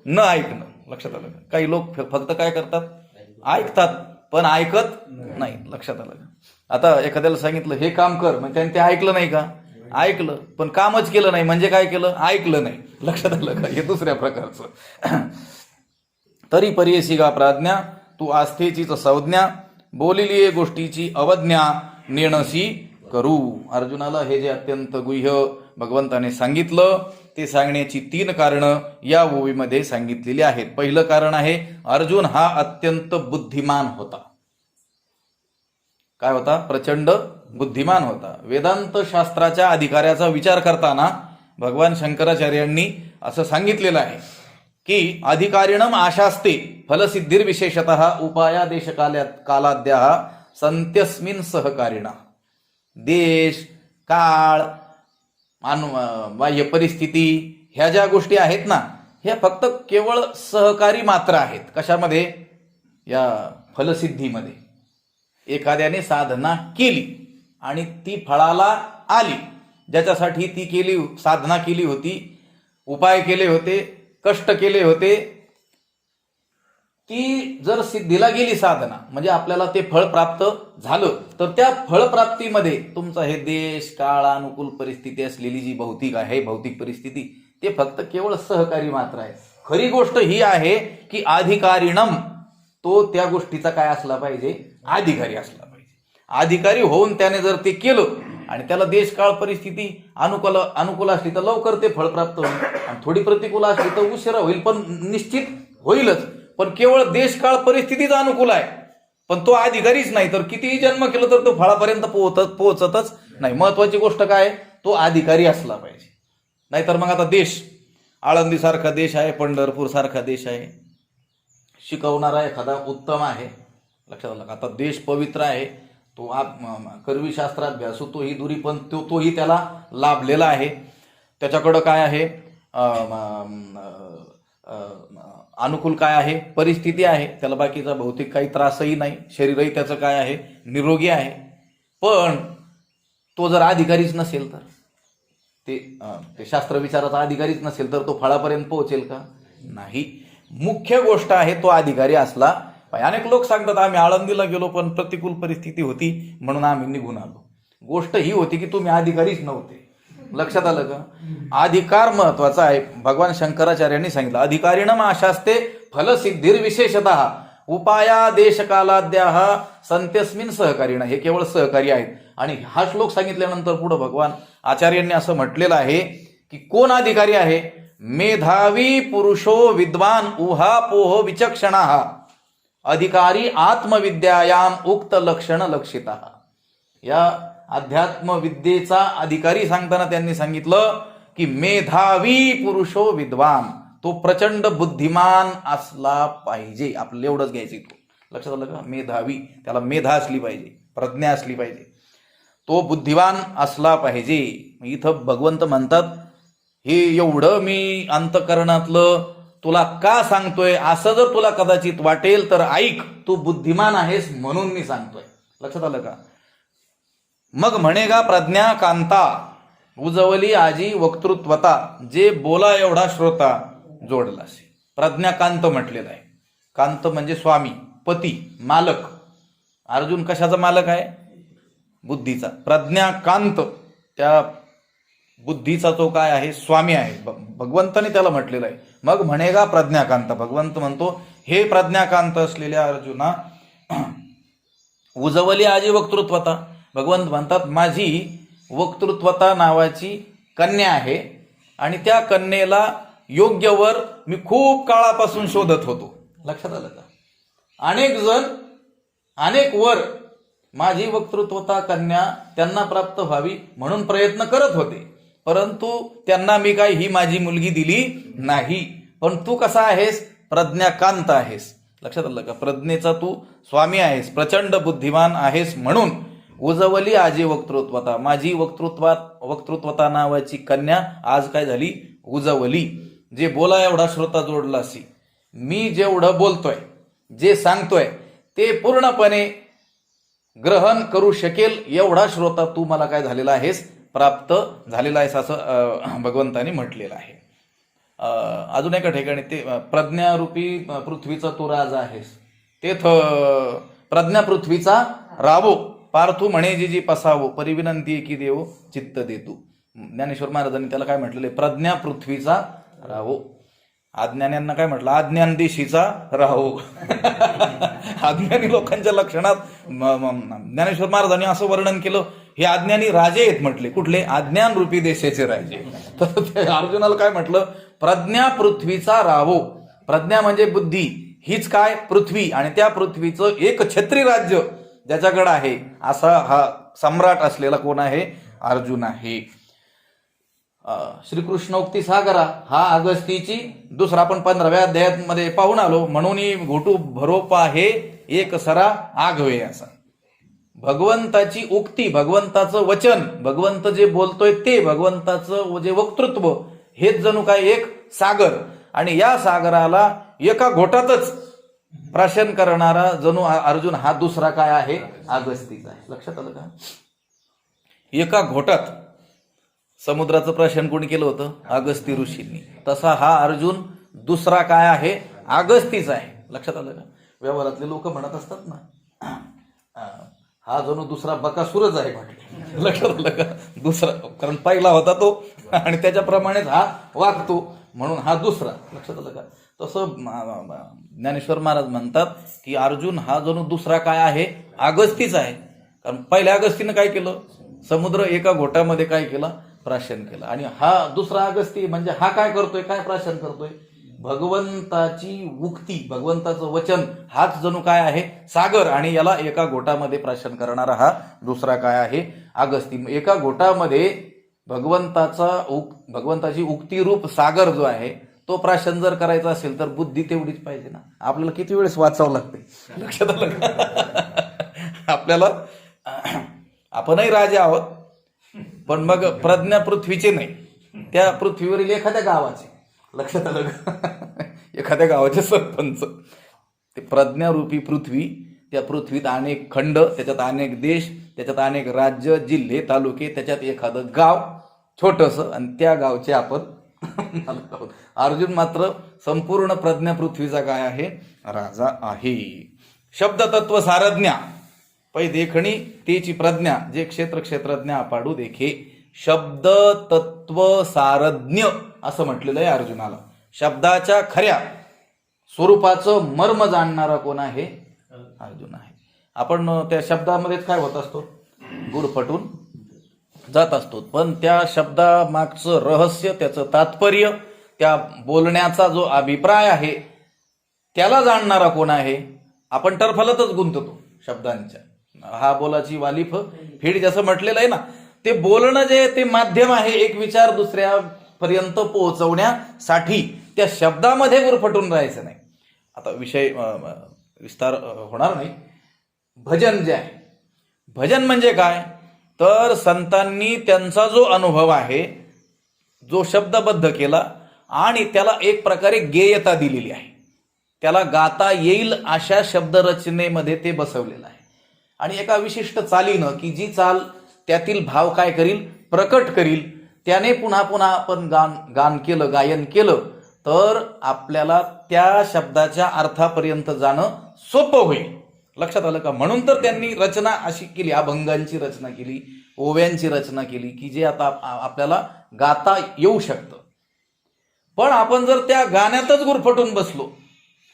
न ऐकणं. लक्षात आलं का? काही लोक फक्त काय करतात? ऐकतात पण ऐकत नाही. लक्षात आलं का? आता एखाद्याला सांगितलं हे काम कर, म्हणजे त्याने ते ऐकलं नाही का? ऐकलं पण कामच केलं नाही, म्हणजे काय केलं? ऐकलं नाही. लक्षात आलं का? हे दुसऱ्या प्रकारचं. तरी परियेसी गा प्राज्ञा, तू आस्थेचीच संज्ञा, बोलिलीये गोष्टीची अवज्ञा नेणसी करू. अर्जुनाला हे जे अत्यंत गुह्य भगवंताने सांगितलं ते सांगण्याची 3 कारणं या ओवीमध्ये सांगितलेली आहेत. पहिलं कारण आहे, अर्जुन हा अत्यंत बुद्धिमान होता. काय होता? प्रचंड बुद्धिमान होता. वेदांत शास्त्राच्या अधिकाऱ्याचा विचार करताना भगवान शंकराचार्यांनी असं सांगितलेलं आहे की अधिकारिणम आशास्ते फलसिद्धिर्विशेषतः उपायादेश कालाद्या संत्यस्मिन सहकारिणा. देश, काळ, बाह्य परिस्थिती ह्या ज्या गोष्टी आहेत ना, ह्या फक्त केवळ सहकारी मात्र आहेत. कशामध्ये? या फलसिद्धीमध्ये. एखाद्याने साधना केली आणि ती फळाला आली, ज्याच्यासाठी ती साधना केली होती, उपाय केले होते, कष्ट केले होते, ती जर सिद्धीला गेली साधना, म्हणजे आपल्याला ते फळ प्राप्त झालं, तर त्या फळप्राप्तीमध्ये तुमचा हे देश, काळ, अनुकूल परिस्थिती असलेली जी भौतिक परिस्थिती, ते फक्त केवळ सहकारी मात्र आहे. खरी गोष्ट ही आहे की अधिकारिणम, तो त्या गोष्टीचा काय असला पाहिजे? अधिकारी असला पाहिजे. अधिकारी होऊन त्याने जर ते केलं आणि त्याला देश, काळ, परिस्थिती अनुकूल असली तर लवकर ते फळ प्राप्त होईल, आणि थोडी प्रतिकूल असली तर उशिरा होईल, पण निश्चित होईलच. पण केवळ देश, काळ, परिस्थितीच अनुकूल आहे पण तो अधिकारीच नाही, तर कितीही जन्म केलं तर तो फळापर्यंत पोहोचतच नाही. महत्वाची गोष्ट काय? तो अधिकारी असला पाहिजे. नाहीतर मग आता देश, आळंदी सारखा देश आहे, पंढरपूर सारखा देश आहे, शिकवणारा एखादा उत्तम आहे. लक्षात आलं का? आता देश पवित्र आहे, तो करवी शास्त्राभ्यास, तोही दुरी, पण तोही त्याला लाभलेला आहे. त्याच्याकडं काय आहे? अनुकूल काय आहे? परिस्थिती आहे. त्याला बाकीचा भौतिक काही त्रासही नाही, शरीरही त्याचं काय आहे? निरोगी आहे. पण तो जर अधिकारीच नसेल तर, ते शास्त्र विचाराचा अधिकारीच नसेल तर तो फळापर्यंत पोहोचेल का? नाही. मुख्य गोष्ट आहे तो अधिकारी असला पाहिजे. अनेक लोक सांगतात आम्ही आळंदीला गेलो पण प्रतिकूल परिस्थिती होती म्हणून आम्ही निघून आलो. गोष्ट ही होती की तुम्ही अधिकारीच नव्हते. लक्षात आलं का? अधिकार महत्वाचा आहे. भगवान शंकराचार्यांनी सांगितलं अधिकारिणम आशास्ते फलसिद्धिर्विशेषतः उपाया देशकालाद्या संत्यस्मिन सहकारिणा. हे केवळ सहकारी आहेत. आणि हा श्लोक सांगितल्यानंतर पुढे भगवान आचार्यांनी असं म्हटलेलं आहे की कोण अधिकारी आहे? मेधावी पुरुषो विद्वान उहापोह विचक्षणा अधिकारी आत्मविद्यायाम उक्त लक्षण लक्षिता. या अध्यात्म विद्येचा अधिकारी सांगताना त्यांनी सांगितलं की मेधावी पुरुषो विद्वान, तो प्रचंड बुद्धिमान असला पाहिजे. आपल्याला एवढंच घ्यायचं इथून. लक्षात आलं का? मेधावी, त्याला मेधा असली पाहिजे, प्रज्ञा असली पाहिजे, तो बुद्धिवान असला पाहिजे. इथं भगवंत म्हणतात हे एवढं मी अंतकरणातलं तुला का सांगतोय, असं जर तुला कदाचित वाटेल तर ऐक, तू बुद्धिमान आहेस म्हणून मी सांगतोय. लक्षात आलं का? मग म्हणेगा प्रज्ञा कांता उजवली आजी वक्तृत्वता, जे बोला एवढा श्रोता जोडलासी. प्रज्ञाकांत म्हटलेलं आहे. कांत म्हणजे स्वामी, पती, मालक. अर्जुन कशाचा मालक आहे? बुद्धीचा. प्रज्ञाकांत त्या बुद्धीचा तो काय आहे? स्वामी आहे. भगवंताने त्याला म्हटलेलं आहे. मग म्हणेगा प्रज्ञाकांत, भगवंत म्हणतो हे प्रज्ञाकांत असलेल्या अर्जुना, उजवली आजी वक्तृत्वता, भगवंत म्हणतात माझी वक्तृत्वता नावाची कन्या आहे आणि त्या कन्येला योग्य वर मी खूप काळापासून शोधत होतो. लक्षात आलं का? अनेक जण अनेक वर माझी वक्तृत्वता कन्या त्यांना प्राप्त व्हावी म्हणून प्रयत्न करत होते, परंतु त्यांना मी काय ही माझी मुलगी दिली नाही. पण तू कसा आहेस? प्रज्ञाकांत आहेस. लक्षात आलं का? प्रज्ञेचा तू स्वामी आहेस, प्रचंड बुद्धिमान आहेस म्हणून उजवली आजी वक्तृत्वता, माझी वक्तृत्वता नावाची कन्या आज काय झाली? उजवली. जे बोला एवढा श्रोता जोडलासी. मी जेवढं बोलतोय, जे सांगतोय ते पूर्णपणे ग्रहण करू शकेल एवढा श्रोता तू मला काय झालेला आहेस? प्राप्त झालेला आहेस, असं भगवंतानी म्हटलेलं आहे. अजून एका ठिकाणी ते प्रज्ञारूपी पृथ्वीचा तू राजा आहेस, तेथ प्रज्ञा पृथ्वीचा रावो, पार्थू म्हणे जी पसावो, परिविनंती की देव चित्त देतू. ज्ञानेश्वर महाराजांनी त्याला काय म्हटलेलं आहे? प्रज्ञा पृथ्वीचा राहो. अज्ञान्यांना काय म्हटलं? अज्ञान देशीचा राहो. अज्ञानी लोकांच्या लक्षणात ज्ञानेश्वर महाराजांनी असं वर्णन केलं, हे अज्ञानी राजे आहेत म्हटले. कुठले? अज्ञान रूपी देशाचे राजे. तर अर्जुनाला काय म्हटलं? प्रज्ञा पृथ्वीचा राहो. प्रज्ञा म्हणजे बुद्धी, हीच काय? पृथ्वी. आणि त्या पृथ्वीचं एक छत्री राज्य ज्याच्याकडे आहे असा हा सम्राट असलेला कोण आहे? अर्जुन आहे. श्रीकृष्णोक्ती सागरा हा अगस्तीची दुसरा आपण 15व्या अध्यायामध्ये पाहून आलो. म्हणून घोटू भरोपा हे एक सरा आगवे. असा भगवंताची उक्ती, भगवंताचं वचन, भगवंत जे बोलतोय ते, भगवंताचं जे वक्तृत्व, हेच जणू काय एक सागर. आणि या सागराला एका घोटातच प्राशन करणारा जणू अर्जुन हा दुसरा काय आहे? अगस्तीचा आहे. लक्षात आलं का? एका घोटात समुद्राचं प्राशन कोणी केलं होतं? अगस्ती ऋषींनी. तसा हा अर्जुन दुसरा काय आहे? अगस्तीचा आहे. लक्षात आलं का? व्यवहारातले लोक म्हणत असतात ना, हा जणू दुसरा बकासूरच आहे म्हटलं. लक्षात आलं का? दुसरा, कारण पहिला होता तो आणि त्याच्याप्रमाणेच हा वागतो, म्हणून हा दुसरा. लक्षात आलं का? तसं ज्ञानेश्वर महाराज म्हणतात की अर्जुन हा जणू दुसरा काय आहे? अगस्तीच आहे. कारण पहिल्या अगस्तीनं काय केलं? समुद्र एका घोटामध्ये काय केलं? प्राशन केलं. आणि हा दुसरा अगस्ती म्हणजे हा काय करतोय? काय प्राशन करतोय? भगवंताची उक्ती, भगवंताचं वचन, हाच जणू काय आहे? सागर. आणि याला एका घोटामध्ये प्राशन करणारा हा दुसरा काय आहे? अगस्ती. एका घोटामध्ये भगवंताची उक्ती रूप सागर जो आहे तो प्राशन जर करायचा असेल तर बुद्धी तेवढीच पाहिजे ना. आपल्याला किती वेळेस वाचावं लागते? लक्षात आलं का? आपल्याला, आपणही राजे आहोत, पण मग प्रज्ञा पृथ्वीचे नाही, त्या पृथ्वीवरील एखाद्या गावाचे. लक्षात आलं का? एखाद्या गावाचे सरपंच. ते प्रज्ञारूपी पृथ्वी, त्या पृथ्वीत अनेक खंड, त्याच्यात अनेक देश, त्याच्यात अनेक राज्य, जिल्हे, तालुके, त्याच्यात एखादं गाव छोटंसं, आणि त्या गावचे आपण अर्जुन मात्र संपूर्ण प्रज्ञा पृथ्वीचा काय आहे? राजा आहे. शब्दतत्व सारज्ञा पै देखणी तेची प्रज्ञा, जे क्षेत्रज्ञ पाडू देखे. शब्द तत्व सारज्ञ असं म्हटलेलं आहे अर्जुनाला. शब्दाच्या खऱ्या स्वरूपाचं मर्म जाणणारा कोण आहे? अर्जुन आहे. आपण त्या शब्दामध्येच काय होत असतो? गुरफटून जात असतो. पण त्या शब्दामागचं रहस्य, त्याचं तात्पर्य, त्या बोलण्याचा जो अभिप्राय आहे त्याला जाणणारा कोण आहे? आपण टरफलतच गुंततो शब्दांच्या. हा बोलाची वालिफ फेड जसं म्हटलेलं आहे ना, ते बोलणं जे ते माध्यम आहे एक विचार दुसऱ्यापर्यंत पोहोचवण्यासाठी. त्या शब्दामध्ये गुरफटून राहायचं नाही. आता विषय विस्तार होणार नाही. भजन जे आहे, भजन म्हणजे काय, तर संतांनी त्यांचा जो अनुभव आहे जो शब्दबद्ध केला आणि त्याला एक प्रकारे गेयता दिलेली आहे, त्याला गाता येईल अशा शब्दरचनेमध्ये ते बसवलेलं आहे. आणि एका विशिष्ट चालीनं, की जी चाल त्यातील भाव काय करील, प्रकट करील, त्याने पुन्हा पुन्हा आपण गान केलं, गायन केलं तर आपल्याला त्या शब्दाच्या अर्थापर्यंत जाणं सोपं होईल. लक्षात आलं का? म्हणून तर त्यांनी रचना अशी केली, अभंगांची रचना केली, ओव्यांची रचना केली, की जे आता आपल्याला गाता येऊ शकतं. पण आपण जर त्या गाण्यातच गुरफटून बसलो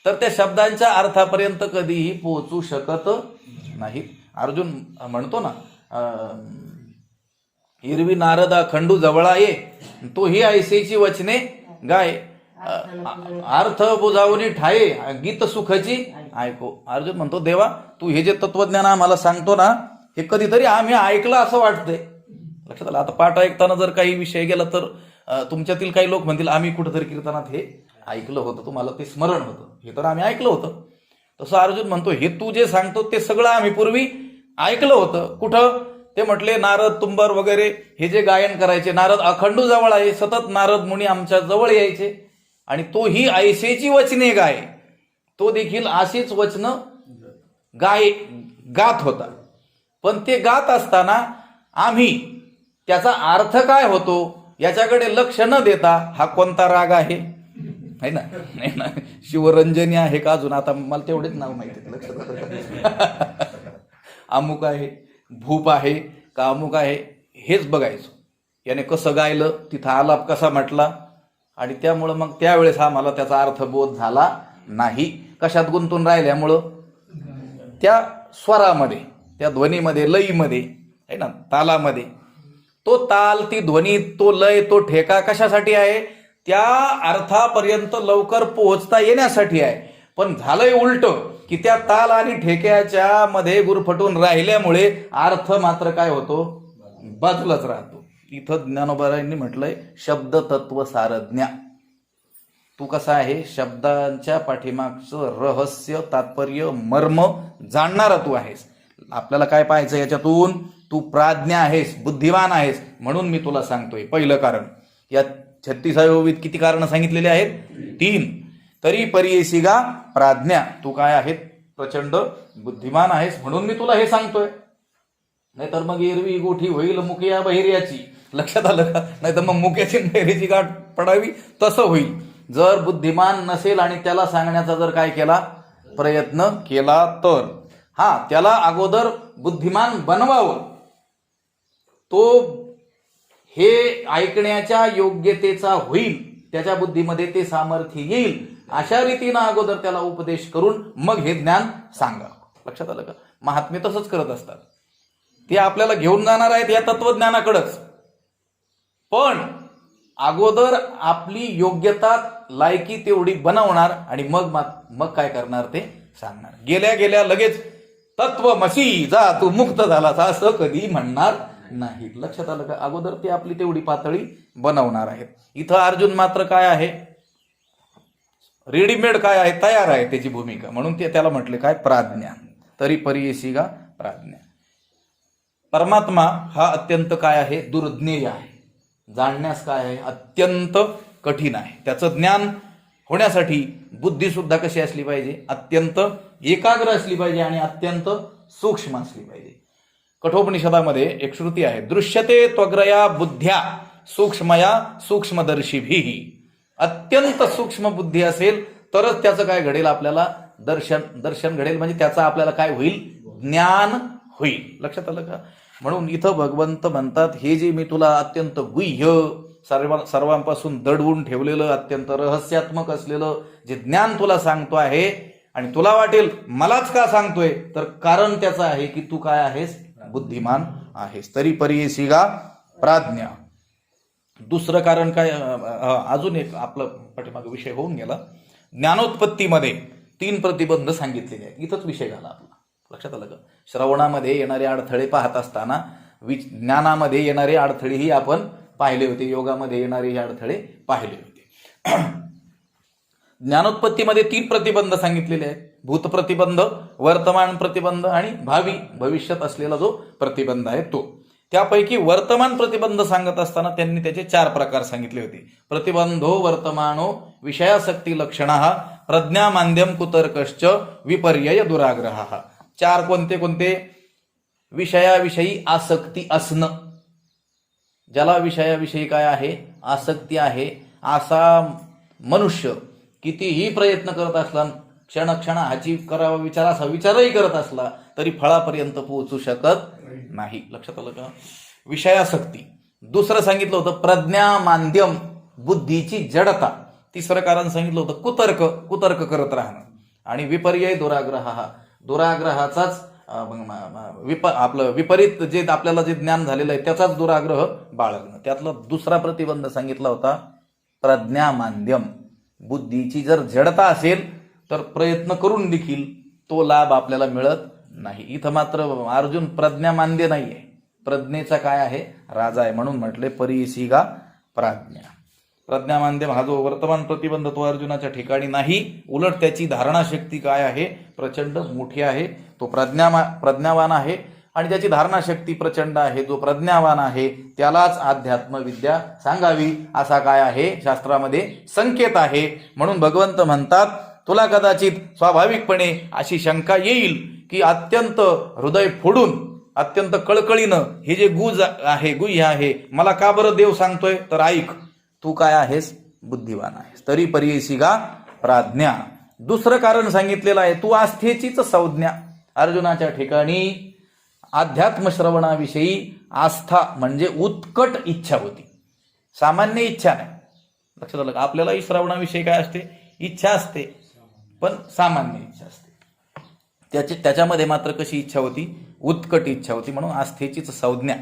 तर त्या शब्दांच्या अर्थापर्यंत कधीही पोहोचू शकत नाही. अर्जुन म्हणतो ना, हिरवी नारदा खंडू जवळा ये, तो ही ऐसेची वचने गाय, अर्थ बुजावणी ठाये, गीत सुखची ऐको. अर्जुन म्हणतो, देवा तू हे जे तत्वज्ञान आम्हाला सांगतो ना, हे कधीतरी आम्ही ऐकलं असं वाटतंय. लक्षात आलं? आता पाठ ऐकताना जर काही विषय गेला तर तुमच्यातील काही लोक म्हणतील आम्ही कुठेतरी कीर्तनात हे ऐकलं होतं, तुम्हाला ते स्मरण होतं, हे तर आम्ही ऐकलं होतं. तसं अर्जुन म्हणतो, हे तू जे सांगतो ते सगळं आम्ही पूर्वी ऐकलं होतं. कुठं? ते म्हटले नारद तुंबर वगैरे हे जे गायन करायचे, नारद अखंडू जवळ आहे, सतत नारद मुनी आमच्या जवळ यायचे आणि तो ही ऐसेची वचने गाय, तो देखील अशीच वचनं गात होता. पण ते गात असताना आम्ही त्याचा अर्थ काय होतो याच्याकडे लक्ष न देता, हा कोणता राग आहे ना, नाही ना, शिवरंजनी आहे का, अजून आता मला तेवढेच नाव माहिती, लक्षात अमुक आहे, भूप आहे का अमुक आहे, हेच बघायचो. याने कसं गायलं, तिथं आलाप कसा म्हटला, आणि त्यामुळं मग त्यावेळेस आम्हाला त्याचा अर्थबोध झाला नाही. कशात गुंतून राहिल्यामुळं? त्या स्वरामध्ये, त्या ध्वनीमध्ये, लयीमध्ये आहे ना, तालामध्ये. तो ताल, ती ध्वनी, तो लय, तो ठेका कशासाठी आहे? त्या अर्थापर्यंत लवकर पोहोचता येण्यासाठी आहे. पण झालंय उलट, की त्या ताल आणि ठेक्याच्या मध्ये गुरफटून राहिल्यामुळे अर्थ मात्र काय होतो? बाजूलाच राहतो. इथं ज्ञानोबारायांनी म्हटलंय शब्द तत्व सारज्ञा. तू कसा आहे? शब्दांच्या पाठीमागचं रहस्य, तात्पर्य, मर्म जाणणारा तू आहेस. आपल्याला काय पाहायचं याच्यातून? तू प्राज्ञ आहेस, बुद्धिवान आहेस, म्हणून मी तुला सांगतोय. पहिलं कारण, या 36व्या ओवीत किती कारण सांगितलेली आहेत? 3. तरी परियेसिगा प्राज्ञा, तू काय आहे? प्रचंड बुद्धिमान आहेस, म्हणून मी तुला हे सांगतोय. नाहीतर मग एरवी गोठी होईल मुकिया बहिर्याची. लक्षात आलं का? नाहीतर मग मुक्याची बहिरीची गाठ पडावी, तसं होईल जर बुद्धिमान नसेल आणि त्याला सांगण्याचा जर काय केला, प्रयत्न केला तर. त्याला अगोदर बुद्धिमान बनवावं, तो हे ऐकण्याच्या योग्यतेचा होईल, त्याच्या बुद्धीमध्ये ते सामर्थ्य येईल, अशा रीतीनं अगोदर त्याला उपदेश करून मग हे ज्ञान सांगा. लक्षात आलं का? महात्मे तसंच करत असतात. ते आपल्याला घेऊन जाणार आहेत या तत्वज्ञानाकडेच, पण अगोदर आपली योग्यता, लायकी तेवढी बनवणार आणि मग काय करणार ते सांगणार. गेल्या गेल्या लगेच तत्वमसी, जा तू मुक्त झालास, असं कधी म्हणणार नाही. लक्षात आलं का? अगोदर ते आपली तेवढी पातळी बनवणार आहेत. इथं अर्जुन मात्र काय आहे? रेडीमेड काय आहे? तयार आहे त्याची भूमिका. म्हणून ते त्याला म्हटले काय? प्राज्ञा. तरी परियेसिगा प्राज्ञा. परमात्मा हा अत्यंत काय आहे? दुर्ज्ञेय आहे. जाणण्यास काय आहे? अत्यंत कठीण आहे. त्याचं ज्ञान होण्यासाठी बुद्धी सुद्धा कशी असली पाहिजे? अत्यंत एकाग्र असली पाहिजे आणि अत्यंत सूक्ष्म असली पाहिजे. कठोपनिषदामध्ये एक श्रुती आहे, दृश्यते त्वग्रया बुद्ध्या सूक्ष्मया सूक्ष्मदर्शीभिः. अत्यंत सूक्ष्म बुद्धी असेल तरच त्याचं काय घडेल? आपल्याला दर्शन घडेल, म्हणजे त्याचा आपल्याला काय होईल? ज्ञान होईल. लक्षात आलं का? म्हणून इथं भगवंत म्हणतात, हे जे मी तुला अत्यंत गुह्य, सर्वांपासून दडवून ठेवलेलं, अत्यंत रहस्यात्मक असलेलं जे ज्ञान तुला सांगतो आहे, आणि तुला वाटेल मलाच का सांगतोय, तर कारण त्याचं आहे की तू काय आहेस? बुद्धिमान आहेस. तरी परियेसिगा प्राज्ञा. दुसरं कारण काय? अजून एक आपलं पाठीमागे विषय होऊन गेला. ज्ञानोत्पत्तीमध्ये 3 प्रतिबंध सांगितलेले आहेत. इथंच विषय झाला आपला. लक्षात आलं का? श्रवणामध्ये येणारे अडथळे पाहत असताना ज्ञानामध्ये येणारे अडथळेही आपण पाहिले होते, योगामध्ये येणारे अडथळे पाहिले होते. ज्ञानोत्पत्तीमध्ये 3 प्रतिबंध सांगितलेले आहेत. भूत प्रतिबंध, वर्तमान प्रतिबंध आणि भविष्यात असलेला जो प्रतिबंध आहे तो. त्यापैकी वर्तमान प्रतिबंध सांगत असताना त्यांनी त्याचे 4 प्रकार सांगितले होते. प्रतिबंधो वर्तमानो विषयासक्ती लक्षणः प्रज्ञा मांद्यम कुतर्कश्च विपर्यय दुराग्रह. 4 कोणते कोणते? विषयाविषयी आसक्ती असणं, ज्याला विषयाविषयी काय आहे? आसक्ती आहे, असा मनुष्य कितीही प्रयत्न करत असला, क्षणाची करावा विचार असा विचारही करत असला तरी फळापर्यंत पोहोचू शकत नाही. लक्षात आलं का? विषयासक्ती. दुसरं सांगितलं होतं प्रज्ञा मांद्यम, बुद्धीची जडता. तिसरं कारण सांगितलं होतं कुतर्क करत राहणं. आणि विपर्यय दुराग्रह, दुराग्रहाचाच आपलं विपरीत जे आपल्याला जे ज्ञान झालेलं आहे त्याचाच दुराग्रह बाळगणं. त्यातला दुसरा प्रतिबंध सांगितला होता प्रज्ञा मांद्यम. बुद्धीची जर जडता असेल तर प्रयत्न करून देखील तो लाभ आपल्याला मिळत नाही. इथं मात्र अर्जुन प्रज्ञामांद्य नाही आहे, प्रज्ञेचा काय आहे? राजा आहे. म्हणून म्हटले परीसीगा प्राज्ञा. प्रज्ञामांद्य हा जो वर्तमान प्रतिबंध तो अर्जुनाच्या ठिकाणी नाही, उलट त्याची धारणाशक्ती काय आहे? प्रचंड मोठी आहे. तो प्रज्ञावान आहे आणि ज्याची धारणाशक्ती प्रचंड आहे, जो प्रज्ञावान आहे त्यालाच अध्यात्मविद्या सांगावी असा काय आहे? शास्त्रामध्ये संकेत आहे. म्हणून भगवंत म्हणतात तुला कदाचित स्वाभाविकपणे अशी शंका येईल की अत्यंत हृदय फोडून, अत्यंत कळकळीनं हे जे गुह्य आहे मला का बरं देव सांगतोय? तर ऐक, तू काय आहेस? बुद्धिवान आहेस. तरी पर्ययसीगा प्राज्ञा. दुसरं कारण सांगितलेलं आहे, तू आस्थेचीच संज्ञा. अर्जुनाच्या ठिकाणी अध्यात्म श्रवणाविषयी आस्था म्हणजे उत्कट इच्छा होती, सामान्य इच्छा नाही. लक्षात आलं का? आपल्यालाही श्रवणाविषयी काय असते? इच्छा असते, पण सामान्य इच्छा असते. त्याच्यामध्ये मात्र कशी इच्छा होती? उत्कट इच्छा होती. म्हणून आस्थेचीच संज्ञा.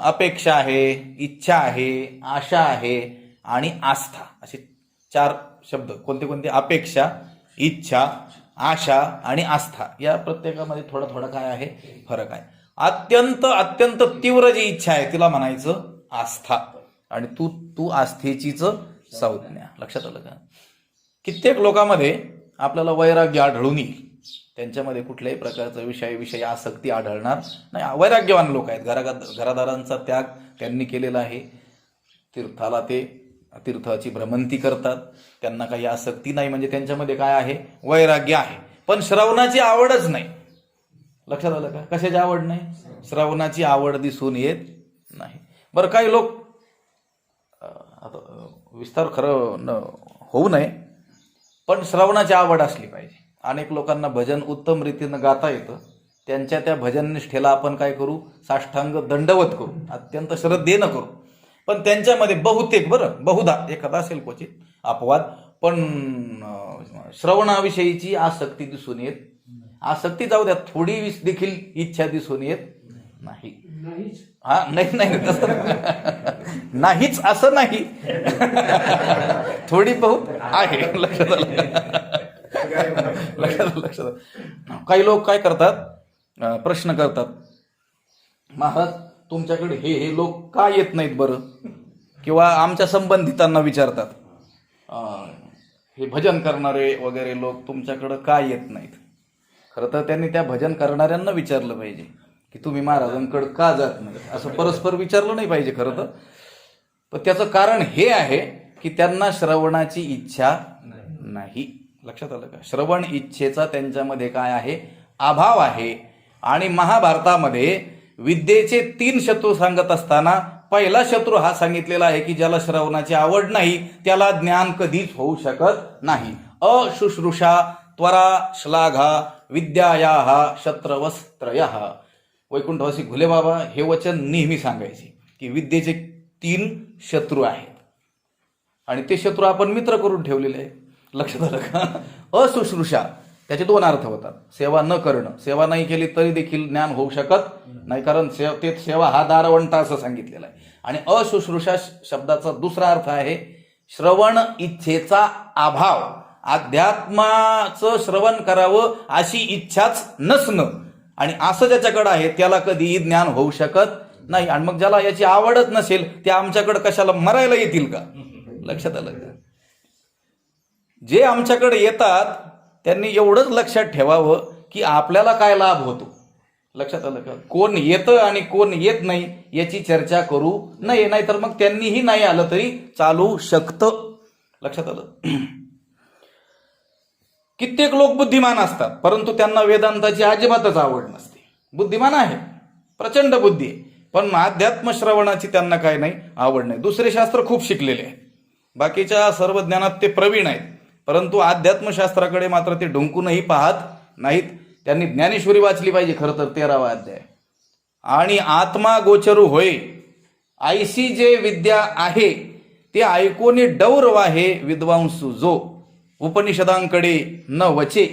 अपेक्षा आहे, इच्छा आहे, आशा आहे आणि आस्था, असे 4 शब्द. कोणते कोणते? अपेक्षा, इच्छा, आशा आणि आस्था. या प्रत्येकामध्ये थोडा थोडा काय आहे? फरक आहे. अत्यंत तीव्र जी इच्छा आहे तिला म्हणायचं आस्था, आणि तू आस्थेचीच संज्ञा. लक्षात आलं का? कित्येक लोकांमध्ये आपल्याला वैराग्य आढळून येईल, त्यांच्यामध्ये कुठल्याही प्रकारचा विषयी आसक्ती आढळणार नाही. वैराग्यवान लोक आहेत, घरादारांचा त्याग त्यांनी केलेला आहे. तीर्थाची भ्रमंती करतात, त्यांना काही आसक्ती नाही, म्हणजे त्यांच्यामध्ये काय आहे? वैराग्य आहे. पण श्रवणाची आवडच नाही. लक्षात आलं का? कशाची आवड नाही? श्रवणाची आवड दिसून येत नाही. बरं, काही लोक, आता विस्तार खरं होऊ नये, पण श्रवणाची आवड असली पाहिजे. अनेक लोकांना भजन उत्तम रीतीनं गाता येतं, त्यांच्या त्या भजन निष्ठेला आपण काय करू? साष्टांग दंडवत करू, अत्यंत श्रद्धेनं करू. पण त्यांच्यामध्ये बहुतेक, बहुधा, एखादा असेल क्वचित अपवाद, पण श्रवणाविषयीची आसक्ती दिसून येत. आसक्ती जाऊ द्या, थोडी देखील इच्छा दिसून येत नाही. हा, नाही नाहीच असं नाही, थोडी बहुत आहे. लक्षात काही लोक काय करतात? प्रश्न करतात, महाराज तुमच्याकडे हे लोक का येत नाहीत बरं? किंवा आमच्या संबंधितांना विचारतात, हे भजन करणारे वगैरे लोक तुमच्याकडं का येत नाहीत? खरं तर त्यांनी त्या भजन करणाऱ्यांना विचारलं पाहिजे की तुम्ही महाराजांकडे का जात नाही, असं परस्पर विचारलं नाही पाहिजे खरं तर. पण त्याचं कारण हे आहे की त्यांना श्रवणाची इच्छा नाही. लक्षात आलं का? श्रवण इच्छेचा त्यांच्यामध्ये काय आहे? अभाव आहे. आणि महाभारतामध्ये विद्येचे 3 शत्रू सांगत असताना पहिला शत्रू हा सांगितलेला आहे की ज्याला श्रवणाची आवड नाही त्याला ज्ञान कधीच होऊ शकत नाही. अशुश्रूषा त्वरा श्लाघा विद्यायाः शत्रवस्त्रयः. वैकुंठवासी घुले बाबा हे वचन नेहमी सांगायचे की विद्येचे 3 शत्रू आहेत आणि ते शत्रू आपण मित्र करून ठेवलेले आहे. लक्षात आलं का? अशुश्रूषा, त्याचे 2 अर्थ होतात. सेवा न करणं, सेवा नाही केली तरी देखील ज्ञान होऊ शकत नाही, कारण ते सेवा हा दारवंटा असं सांगितलेलं आहे. आणि अशुश्रूषा शब्दाचा दुसरा अर्थ आहे श्रवण इच्छेचा अभाव, अध्यात्माचं श्रवण करावं अशी इच्छाच नसणं. आणि असं ज्याच्याकडे आहे त्याला कधीही ज्ञान होऊ शकत नाही. आणि मग ज्याला याची आवडच नसेल ते आमच्याकडे कशाला मरायला येतील का? लक्षात आलं का? जे आमच्याकडे येतात त्यांनी एवढंच लक्षात ठेवावं की आपल्याला काय लाभ होतो. लक्षात आलं का? कोण येतं आणि कोण येत नाही याची चर्चा करू नये, नाहीतर मग त्यांनीही नाही आलं तरी चालू शकतं. लक्षात आलं? कित्येक लोक बुद्धिमान असतात परंतु त्यांना वेदांताची अजिबातच आवड नसते. बुद्धिमान आहे, प्रचंड बुद्धी आहे, पण अध्यात्म श्रवणाची त्यांना काय नाही, आवड नाही. दुसरे शास्त्र खूप शिकलेले आहेत, बाकीच्या सर्व ज्ञानात ते प्रवीण आहेत, परंतु अध्यात्मशास्त्राकडे मात्र ते डोंकूनही पाहत नाहीत. त्यांनी ज्ञानेश्वरी वाचली पाहिजे खरं तर 13वा अध्याय. आणि आत्मा गोचरू होय ऐसी जे विद्या आहे ते ऐकोनी डौर वाहे विद्वांसू जो. उपनिषदांकडे न वचे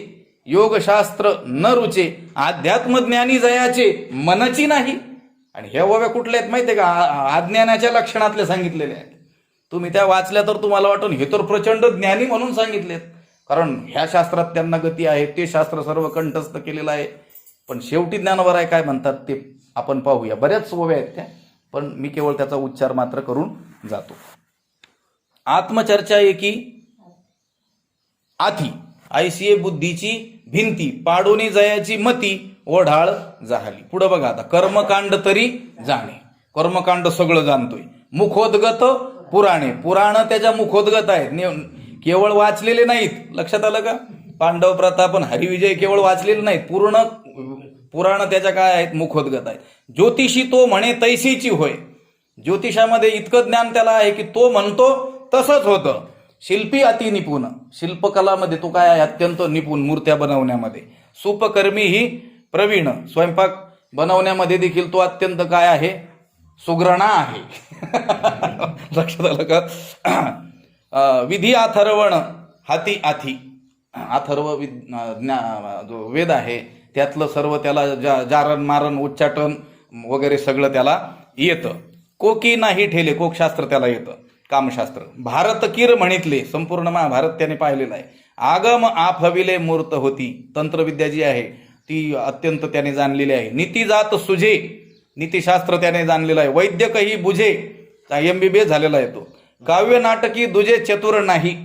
योगशास्त्र न रुचे अध्यात्मज्ञानी जयाचे मनची नाही. आणि ह्या ओव्या कुठल्या आहेत माहितीये का? अज्ञानाच्या लक्षणातले सांगितलेले आहेत. तुम्ही त्या वाचल्या तर तुम्हाला वाटून हे तर प्रचंड ज्ञानी म्हणून सांगितलेत, कारण ह्या शास्त्रात त्यांना गती आहे, ते शास्त्र सर्व कंठस्थ केलेलं आहे. पण शेवटी ज्ञानवर आहे काय म्हणतात ते आपण पाहूया. बऱ्याच ओव्या आहेत त्या, पण मी केवळ त्याचा उच्चार मात्र करून जातो. आत्मचर्चा एकी आथी ऐसिये बुद्धीची भिंती पाडोनी जयाची मती ओढाळ जाहली. पुढं बघा आता. कर्मकांड तरी जाणे, कर्मकांड सगळं जाणतोय. मुखोद्गत पुराणे, पुराण त्याच्या मुखोद्गत आहेत, केवळ वाचलेले नाहीत. लक्षात आलं का? पांडव प्रताप पण हरिविजय केवळ वाचलेले नाहीत, पूर्ण पुराण त्याच्या काय आहेत, मुखोद्गत आहेत. ज्योतिषी तो म्हणे तैसीची होय. ज्योतिषामध्ये इतकं ज्ञान त्याला आहे की तो म्हणतो तसंच होतं. शिल्पी अति निपुण, शिल्पकलामध्ये तो काय आहे, अत्यंत निपुण, मूर्त्या बनवण्यामध्ये. सुपकर्मी ही प्रवीण, स्वयंपाक बनवण्यामध्ये देखील तो अत्यंत काय आहे, सुग्रणा आहे. लक्षात आलं का? विधी अथर्वण हाती आथी, अथर्व जो वेद आहे त्यातलं सर्व त्याला जारण मारण उच्चाटन वगैरे सगळं त्याला येतं. कोकी नाही ठेले, कोकशास्त्र त्याला येतं, कामशास्त्र. भारत किर म्हणितले, संपूर्ण महाभारत त्याने पाहिलेलं आहे. आगम आफविले मूर्त होती, तंत्रविद्या जी आहे ती अत्यंत त्याने जाणलेली आहे. नीतिजात सुझे, नीतिशास्त्र त्याने जाणलेलं आहे. वैद्यकही बुझे, MBBS झालेला आहे तो. काव्य नाटकी दुजे चतुर नाही,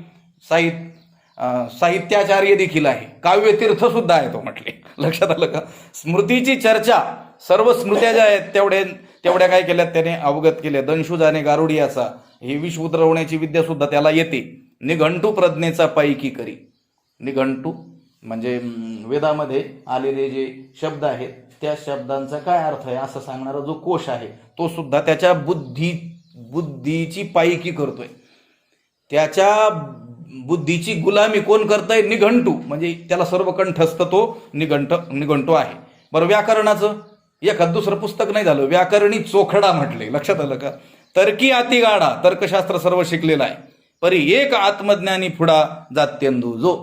साहित्याचार्य देखील आहे. काव्य तीर्थ सुद्धा आहे तो म्हटले. लक्षात आलं का? स्मृतीची चर्चा, सर्व स्मृत्या ज्या आहेत तेवढ्या काय केल्यात त्याने अवगत केल्या. दंशुजाने गारुडियाचा, ही विष उतरवण्याची विद्या सुद्धा त्याला येते. निघंटू प्रज्ञेचा पैकी करी. निघंटू म्हणजे वेदामध्ये आलेले जे शब्द आहेत त्या शब्दांचा काय अर्थ आहे असं सांगणारा जो कोश आहे तो सुद्धा त्याच्या बुद्धीची पायकी करतोय. त्याच्या बुद्धीची गुलामी कोण करताय? निघंटू, म्हणजे त्याला सर्व कंठस्थ तो निघंटू आहे. बरं, व्याकरणाचं एखाद दुसरं पुस्तक नाही झालं, व्याकरणी चोखडा म्हटले. लक्षात आलं का? तर्की अतिगाडा, तर्कशास्त्र सर्व शिकलेलं आहे. परी एक आत्मज्ञानी पुढा जात्यंदू जो.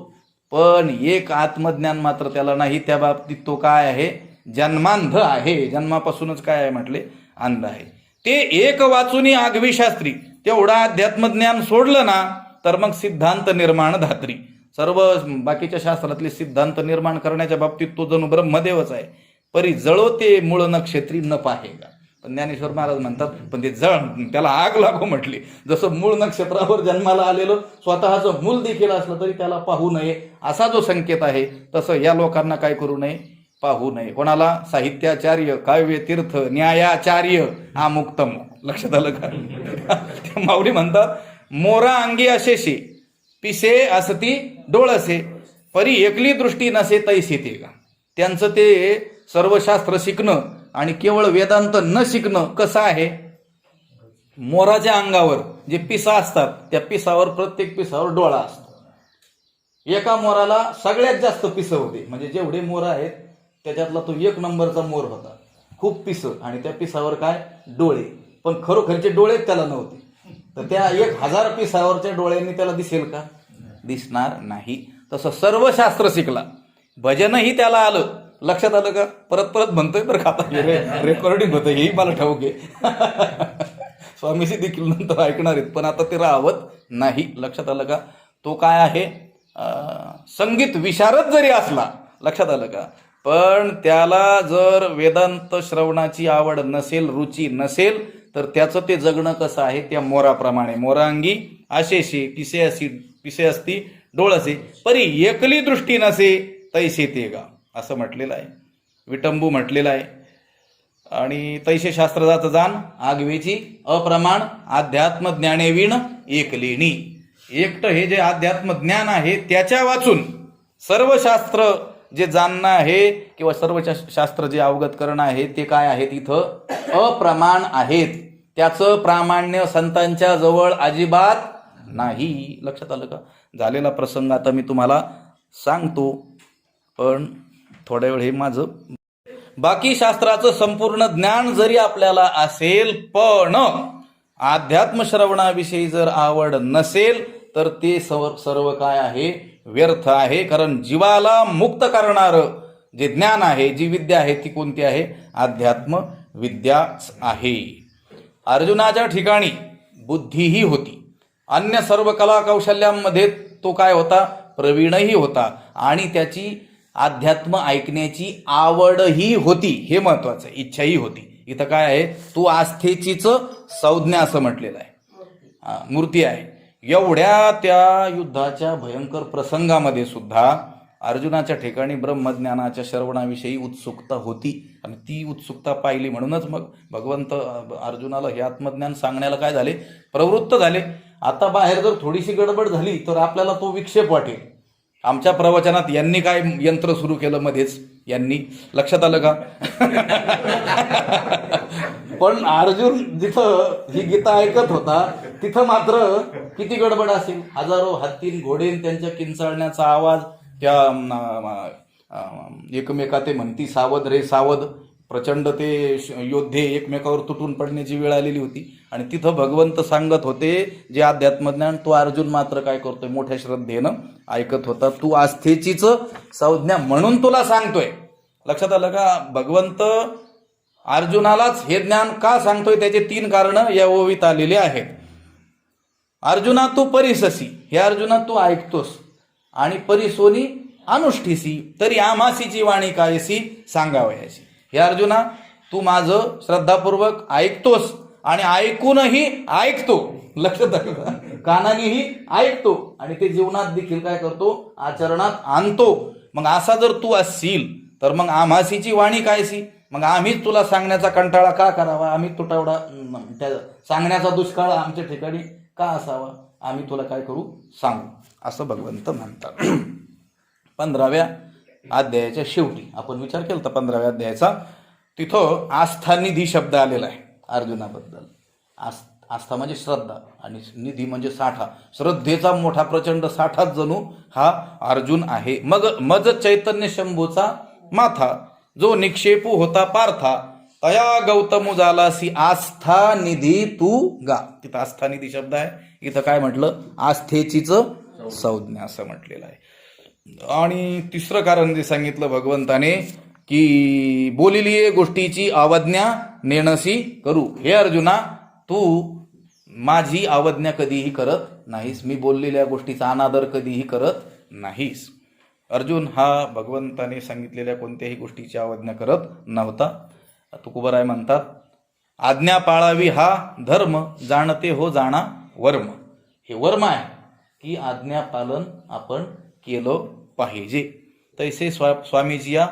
पण एक आत्मज्ञान मात्र त्याला नाही. त्या बाबतीत तो काय आहे? जन्मांध आहे. जन्मापासूनच काय आहे म्हटले? अंध आहे. ते एक वाचूनी आगवी शास्त्री. तेवढा अध्यात्मज्ञान सोडलं ना तर मग सिद्धांत निर्माण धात्री. सर्व बाकीच्या शास्त्रातले सिद्धांत निर्माण करण्याच्या बाबतीत तो जणू ब्रह्मदेवच आहे. परी जळो ते मूळ नक्षत्री न पाहेगा. पण ज्ञानेश्वर महाराज म्हणतात पण ते जळ, त्याला आग लागो म्हटली. जसं मूळ नक्षत्रावर जन्माला आलेलं स्वतःचं मूल देखील असलं तरी त्याला पाहू नये असा जो संकेत आहे, तसं या लोकांना काय करू नये? पाहू नये. कोणाला? साहित्याचार्य, काव्य तीर्थ, न्यायाचार्य, हा मुक्तमुख. लक्षात आलं का? माऊली म्हणतात मोरा अंगी असेशे पिसे असती डोळसे परी एकली दृष्टी नसे तैसे ते का. त्यांचं ते सर्व शास्त्र शिकणं आणि केवळ वेदांत न शिकणं कसं आहे? मोराच्या अंगावर जे पिसा असतात त्या पिसावर, प्रत्येक पिसावर डोळा असतो. एका मोराला सगळ्यात जास्त पिसं होते, म्हणजे जेवढे मोर आहेत त्याच्यातला तो 1 नंबरचा मोर होता. खूप पिसं आणि त्या पिसावर काय? डोळे. पण खरोखरचे डोळे त्याला नव्हते. तर त्या 1000 पिसावरच्या डोळ्यांनी त्याला दिसेल का? दिसणार नाही. तसं सर्व शास्त्र शिकला, भजनही त्याला आलं. लक्षात आलं का? परत म्हणतोय बरं का, रेकॉर्डिंग होतं हेही मला ठाऊक आहे. स्वामीजी देखील नंतर ऐकणार आहेत, पण आता ते राहत नाही. लक्षात आलं का? तो काय आहे? संगीत विशारद जरी असला, लक्षात आलं का, पण त्याला जर वेदांत श्रवणाची आवड नसेल, रुची नसेल, तर त्याचं ते जगणं कसं आहे? त्या मोराप्रमाणे. मोरांगी आशेशी पिसे असती डोळसे, परी एकली दृष्टी नसे तैसे ते गा, असं म्हटलेलं आहे. विटंबू म्हटलेलं आहे. आणि तैसे शास्त्रजात जाण आगवेची अप्रमाण अध्यात्म ज्ञाने विण एकलेणी. एकटं हे जे अध्यात्म ज्ञान आहे त्याच्या वाचून सर्व शास्त्र जे जाणणं आहे किंवा सर्व शास्त्र जे अवगत करणं आहे ते काय आहे, तिथं अप्रमाण आहेत. त्याचं प्रामाण्य संतांच्या जवळ अजिबात नाही. लक्षात आलं का? झालेला प्रसंग आता मी तुम्हाला सांगतो, पण थोड्या वेळ हे माझं बाकी शास्त्राचं संपूर्ण ज्ञान जरी आपल्याला असेल पण अध्यात्म श्रवणाविषयी जर आवड नसेल तर ते सर्व काय आहे, व्यर्थ आहे. कारण जीवाला मुक्त करणारं जे ज्ञान आहे, जी विद्या आहे ती कोणती आहे? अध्यात्म विद्याच आहे. अर्जुनाच्या ठिकाणी बुद्धीही होती, अन्य सर्व कला कौशल्यांमध्ये तो काय होता? प्रवीणही होता. आणि त्याची अध्यात्म ऐकण्याची आवडही होती, हे महत्वाचं आहे. इच्छाही होती. इथं काय आहे? तू आस्थेचीच संज्ञा असं म्हटलेलं आहे, मूर्ती आहे. एवढ्या त्या युद्धाच्या भयंकर प्रसंगामध्ये सुद्धा अर्जुनाच्या ठिकाणी ब्रह्मज्ञानाच्या श्रवणाविषयी उत्सुकता होती. आणि ती उत्सुकता पाहिली म्हणूनच मग भगवंत अर्जुनाला हे आत्मज्ञान सांगण्याला काय झाले? प्रवृत्त झाले. आता बाहेर जर थोडीशी गडबड झाली तर आपल्याला तो विक्षेप वाटेल. आमच्या प्रवचनात यांनी काय यंत्र सुरू केलं मध्येच, यांनी, लक्षात आलं का? पण अर्जुन जिथं ही गीता ऐकत होता तिथं मात्र किती गडबड असेल. हजारो हत्तीन घोडेन त्यांच्या किंचाळण्याचा आवाज, त्या एकमेका ते म्हणती सावध रे सावध, प्रचंड ते योद्धे एकमेकावर तुटून पडण्याची वेळ आलेली होती. आणि तिथं भगवंत सांगत होते जे अध्यात्मज्ञान, तो अर्जुन मात्र काय करतोय? मोठ्या श्रद्धेनं ऐकत होता. तू आस्थेचीच संज्ञा म्हणून तुला सांगतोय. लक्षात आलं का? भगवंत अर्जुनालाच हे ज्ञान का सांगतोय त्याचे 3 कारणं या ओवीत आलेले आहेत. अर्जुना तू परिससी, हे अर्जुना तू ऐकतोस, आणि परिसोनी अनुष्ठीसी, तरी आमासीची वाणी कायसी सांगावयाची. हे अर्जुना तू माझं श्रद्धापूर्वक ऐकतोस आणि ऐकूनही ऐकतो. लक्षात आलं? कानानेही ऐकतो आणि ते जीवनात देखील काय करतो? आचरणात आणतो. मग असा जर तू असशील तर मग आम्हासीची वाणी कायसी, मग आम्हीच तुला सांगण्याचा कंटाळा का करावा? आम्ही तुटवडा त्या सांगण्याचा दुष्काळ आमच्या ठिकाणी का असावा? आम्ही तुला काय करू? सांगू, असं भगवंत म्हणतात. 15व्या अध्यायाच्या शेवटी आपण विचार केला तर 15व्या अध्यायाचा, तिथं आस्थानिधी शब्द आलेला आहे अर्जुनाबद्दल. आस्था म्हणजे श्रद्धा आणि निधी म्हणजे साठा. श्रद्धेचा मोठा प्रचंड साठाच जणू हा अर्जुन आहे. मग मज चैतन्य शंभूचा माथा, जो निक्षेपू होता पार्था, तया गौतमू झालासी आस्था निधी तू गा. तिथं आस्था निधी शब्द आहे. इथं काय म्हटलं? आस्थेचीच संज्ञा असं म्हटलेलं आहे. आणि 3रं कारण जे सांगितलं भगवंताने की बोलिलीये गोष्टीची अवज्ञा नेणसी करू. हे अर्जुना, तू माझी अवज्ञा कधीही करत नाहीस, मी बोललेल्या गोष्टीचा अनादर कधीही करत नाहीस. अर्जुन हा भगवंताने सांगितलेल्या कोणत्याही गोष्टीची अवज्ञा करत नव्हता. तुकोबराय म्हणतात, आज्ञा पाळावी हा धर्म, जाणते हो जाणा वर्म. हे वर्म आहे की आज्ञा पालन आपण केलं पाहिजे. तैसे स्वामीजी या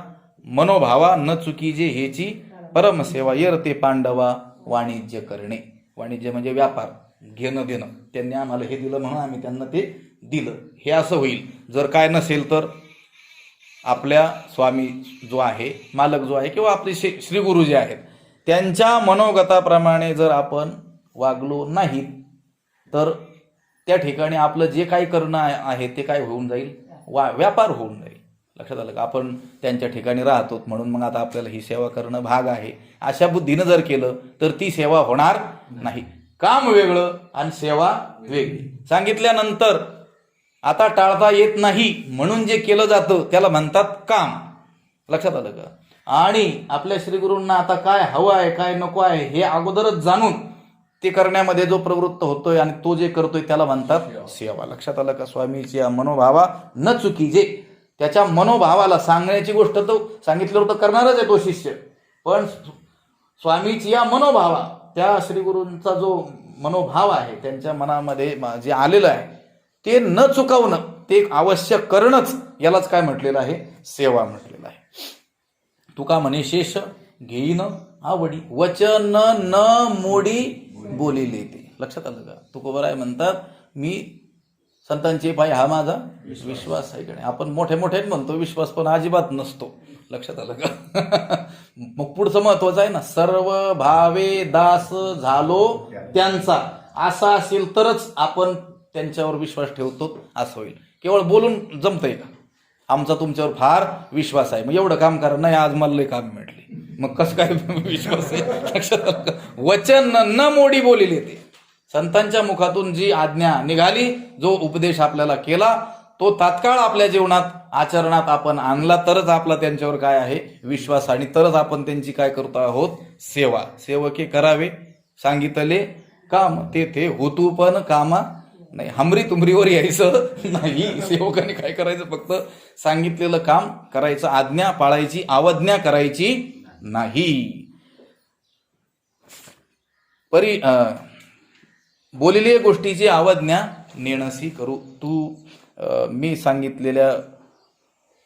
मनोभावा न चुकीजे हेची परमसेवा, येरते पांडवा वाणिज्य करणे. वाणिज्य म्हणजे व्यापार, घेणं देणं. त्यांनी आम्हाला हे दिलं म्हणून आम्ही त्यांना ते दिलं, हे असं होईल. जर काय नसेल तर आपल्या स्वामी जो आहे, मालक जो आहे, किंवा आपले श्री गुरु जे आहेत त्यांच्या मनोगताप्रमाणे जर आपण वागलो नाही तर त्या ठिकाणी आपलं जे काही करणं आहे ते काय होऊन जाईल? व्यापार होऊन जाईल. लक्षात आलं का? आपण त्यांच्या ठिकाणी राहतो म्हणून मग आता आपल्याला ही सेवा करणं भाग आहे, अशा बुद्धीनं जर केलं तर ती सेवा होणार नाही. काम वेगळं आणि सेवा वेगळी. सांगितल्यानंतर आता टाळता येत नाही म्हणून जे केलं जातं त्याला म्हणतात काम. लक्षात आलं का? आणि आपल्या श्रीगुरूंना आता काय हवं आहे, काय नको आहे हे अगोदरच जाणून ते करण्यामध्ये जो प्रवृत्त होतोय आणि तो जे करतोय त्याला म्हणतात सेवा. लक्षात आलं का? स्वामीची मनोभावा न चुकीजे, त्याच्या मनोभावाला सांगण्याची गोष्ट तो सांगितलं होतं करणारच आहे तो शिष्य, पण स्वामीची या मनोभावा, त्या श्रीगुरूंचा जो मनोभाव आहे त्यांच्या मनामध्ये जे आलेलं आहे ते न चुकवणं, ते आवश्यक करणंच, यालाच काय म्हटलेलं आहे? सेवा म्हटलेलं आहे. तुका म्हणे शेष घेईन आवडी, वचन न मोडी बोलिले ते. लक्षात आलं का? तुकोबराय म्हणतात, मी संतांचे पाय हा माझा विश्वास आहे. की नाही? आपण मोठे मोठे म्हणतो विश्वास, पण अजिबात नसतो. लक्षात आलं का? मग पुढचं महत्वाचं आहे ना, सर्व भावे दास झालो त्यांचा, असा असेल तरच आपण त्यांच्यावर विश्वास ठेवतो असं होईल. केवळ बोलून जमतंय का? आमचा तुमच्यावर फार विश्वास आहे, मग एवढं काम करा. नाही, आज मला लय काम मिळाले, मग कसं काय विश्वास आहे? लक्षात आलं का? वचन न मोडी बोलिले ते. संतांच्या मुखातून जी आज्ञा निघाली, जो उपदेश आपल्याला केला, तो तात्काळ आपल्या जीवनात आचरणात आपण आणला तरच आपला त्यांच्यावर काय आहे? विश्वास. आणि तरच आपण त्यांची काय करतो आहोत? सेवा. सेवके करावे सांगितले काम, ते होतू पण कामा नाही. हमरी तुमरीवर यायचं नाही. सेवकाने काय करायचं? फक्त सांगितलेलं काम करायचं, आज्ञा पाळायची, अवज्ञा करायची नाही. परी बोलिले गोष्टीची अवज्ञा नेणसी करू. तू मी सांगितलेल्या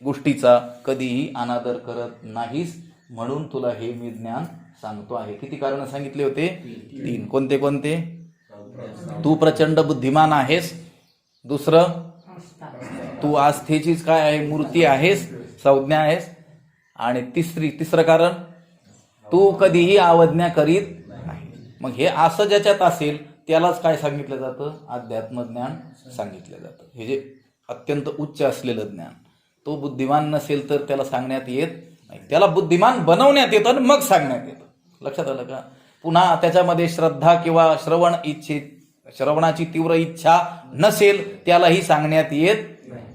गोष्टीचा कधीही अनादर करत नाहीस, म्हणून तुला हे मी ज्ञान सांगतो आहे. किती कारण सांगितले होते? 3. कोणते कोणते? तू प्रचंड बुद्धिमान आहेस. दुसरं, तू आस्थेचीच काय आहे? मूर्ती आहेस, संज्ञा आहेस. आणि तिसरं कारण, तू कधीही अवज्ञा करीत नाही. मग हे असं ज्याच्यात असेल त्यालाच काय सांगितलं जातं? अध्यात्म ज्ञान सांगितलं जातं. हे जे अत्यंत उच्च असलेलं ज्ञान, तो बुद्धिमान नसेल तर त्याला सांगण्यात येत नाही. त्याला बुद्धिमान बनवण्यात येतं आणि मग सांगण्यात येतं. लक्षात आलं का? पुन्हा त्याच्यामध्ये श्रद्धा किंवा श्रवणाची तीव्र इच्छा नसेल, त्यालाही सांगण्यात येत.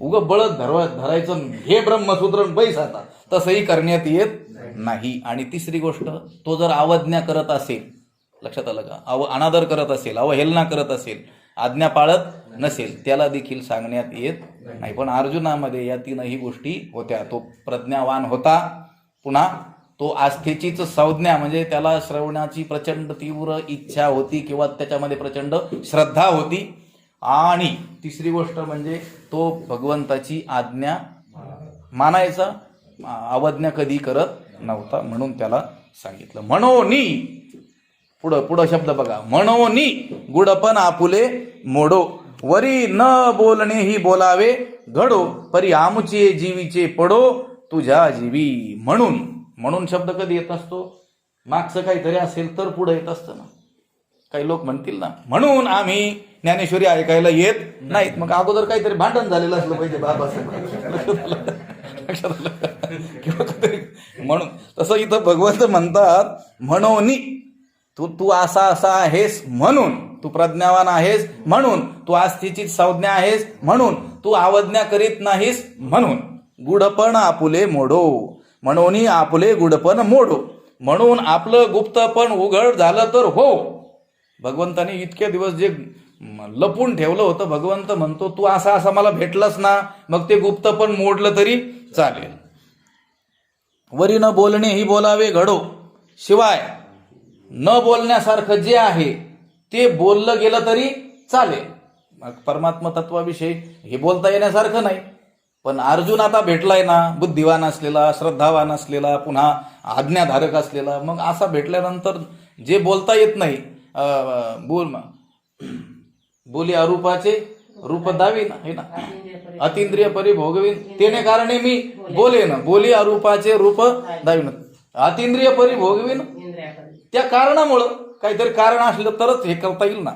उग बळद धरायचं, हे ब्रह्मसूत्र बैस आता, तसंही करण्यात येत नाही. आणि तिसरी गोष्ट, तो जर अवज्ञा करत असेल, लक्षात आलं का? अनादर करत असेल, अवहेलना करत असेल, आज्ञा पाळत नसेल, त्याला देखील सांगण्यात येत नाही. पण अर्जुनामध्ये या 3ही गोष्टी होत्या. तो प्रज्ञावान होता, पुन्हा तो आस्थेचीच संज्ञा, म्हणजे त्याला श्रवणाची प्रचंड तीव्र इच्छा होती किंवा त्याच्यामध्ये प्रचंड श्रद्धा होती. आणि तिसरी गोष्ट म्हणजे तो भगवंताची आज्ञा मानायचा, अवज्ञा कधी करत नव्हता, म्हणून त्याला सांगितलं. म्हणोनी, पुढं शब्द बघा, म्हणोनी गुडपण आपुले मोडो, वरी न बोलणे ही बोलावे घडो, परी आमुचे जीवीचे पडो तुझ्या जीवी. म्हणून शब्द कधी येत असतो? मागचं काहीतरी असेल तर पुढे येत असतं ना. काही लोक म्हणतील ना, म्हणून आम्ही ज्ञानेश्वरी ऐकायला येत नाहीत. मग अगोदर काहीतरी भांडण झालेलं असलं पाहिजे किंवा म्हणून. तसं इथं भगवंत म्हणतात, म्हणोनी, तू असा आहेस म्हणून, तू प्रज्ञावान आहेस म्हणून, तू आस्थेची संज्ञा आहेस म्हणून, तू अवज्ञा करीत नाहीस म्हणून. गुडपण आपुले मोडो, म्हणून आपले गुडपण मोडो. म्हणून आपलं गुप्तपण उघड झालं तर हो. भगवंताने इतके दिवस जे लपून ठेवलं होतं, भगवंत म्हणतो तू असा मला भेटलास ना, मग ते गुप्तपण मोडलं तरी चालेल. वरी न बोलणे ही बोलावे घडो, शिवाय न बोलण्यासारखं जे आहे ते बोललं गेलं तरी चालेल. परमात्मा तत्वाविषयी हे बोलता येण्यासारखं नाही. पण अर्जुन आता भेटलाय ना, बुद्धिवान असलेला, श्रद्धावान असलेला, पुन्हा आज्ञाधारक असलेला, मग असा भेटल्यानंतर जे बोलता येत नाही, बोली अरूपाचे रूप दावीन, हे ना, अतिंद्रिय परिभोगवीन, तेने कारणे मी बोले ना, बोली अरूपाचे रूप दावीन, अतिंद्रिय परिभोगवीन, त्या कारणामुळं काहीतरी कारण असलं तरच हे करता येईल ना.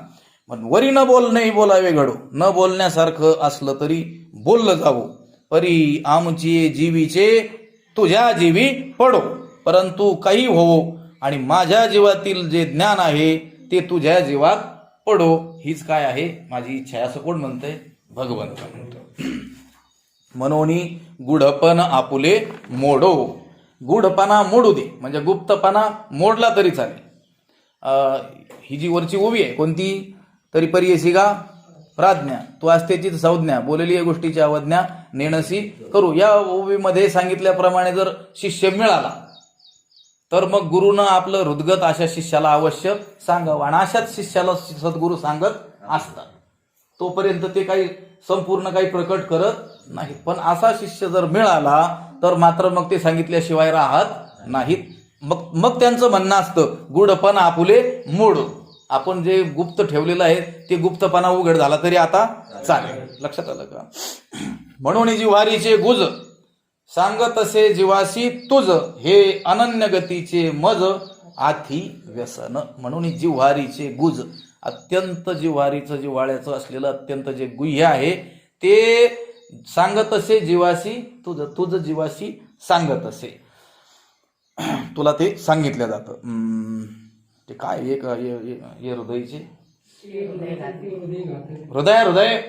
पण वरी न बोलणे बोलावे घडो, न बोलण्यासारखं असलं तरी बोललं जावं. परी आमची जीवीचे तुझ्या जीवी पडो, परंतु काही होवो आणि माझ्या जीवातील जे ज्ञान आहे ते तुझ्या जीवात पडो, हीच काय आहे माझी इच्छा आहे. असं कोण म्हणतंय? भगवंत म्हणतो. मनोनी गुढपण आपुले मोडो, गुढपणा मोडू दे, म्हणजे गुप्तपणा मोडला तरी चालेल. ही जी वरची ओवी आहे कोणती तरी, परियसी गा प्राज्ञा, तू आस्थेचीच संज्ञा, बोललेली गोष्टीची अवज्ञा नेणसी करू. या ओवीमध्ये सांगितल्याप्रमाणे जर शिष्य मिळाला तर मग गुरुनं आपलं हृदगत अशा शिष्याला अवश्य सांगावं, आणि अशाच शिष्याला सद्गुरू सांगत असतात. तोपर्यंत ते काही संपूर्ण काही प्रकट करत नाहीत. पण असा शिष्य जर मिळाला तर मात्र मग ते सांगितल्याशिवाय राहत नाहीत. मग त्यांचं म्हणणं असतं गुडपण आपुले मोड. आपण जे गुप्त ठेवलेलं आहे ते गुप्तपणा उघड झाला तरी आता चालेल. लक्षात आलं का? म्हणून जिव्हारीचे गुज सांग तसे जीवासी तुझ, हे अनन्य गतीचे मज आथी व्यसन. म्हणून जिव्हारीचे गुज, अत्यंत जिव्हारीचं जिव्हाळ्याचं असलेलं अत्यंत जे गुह्य आहे ते सांगत असे जीवासी तुझ, तुझ जीवासी सांगत असे. तुला ते सांगितलं जातं. ते काय एक हृदयचे हृदय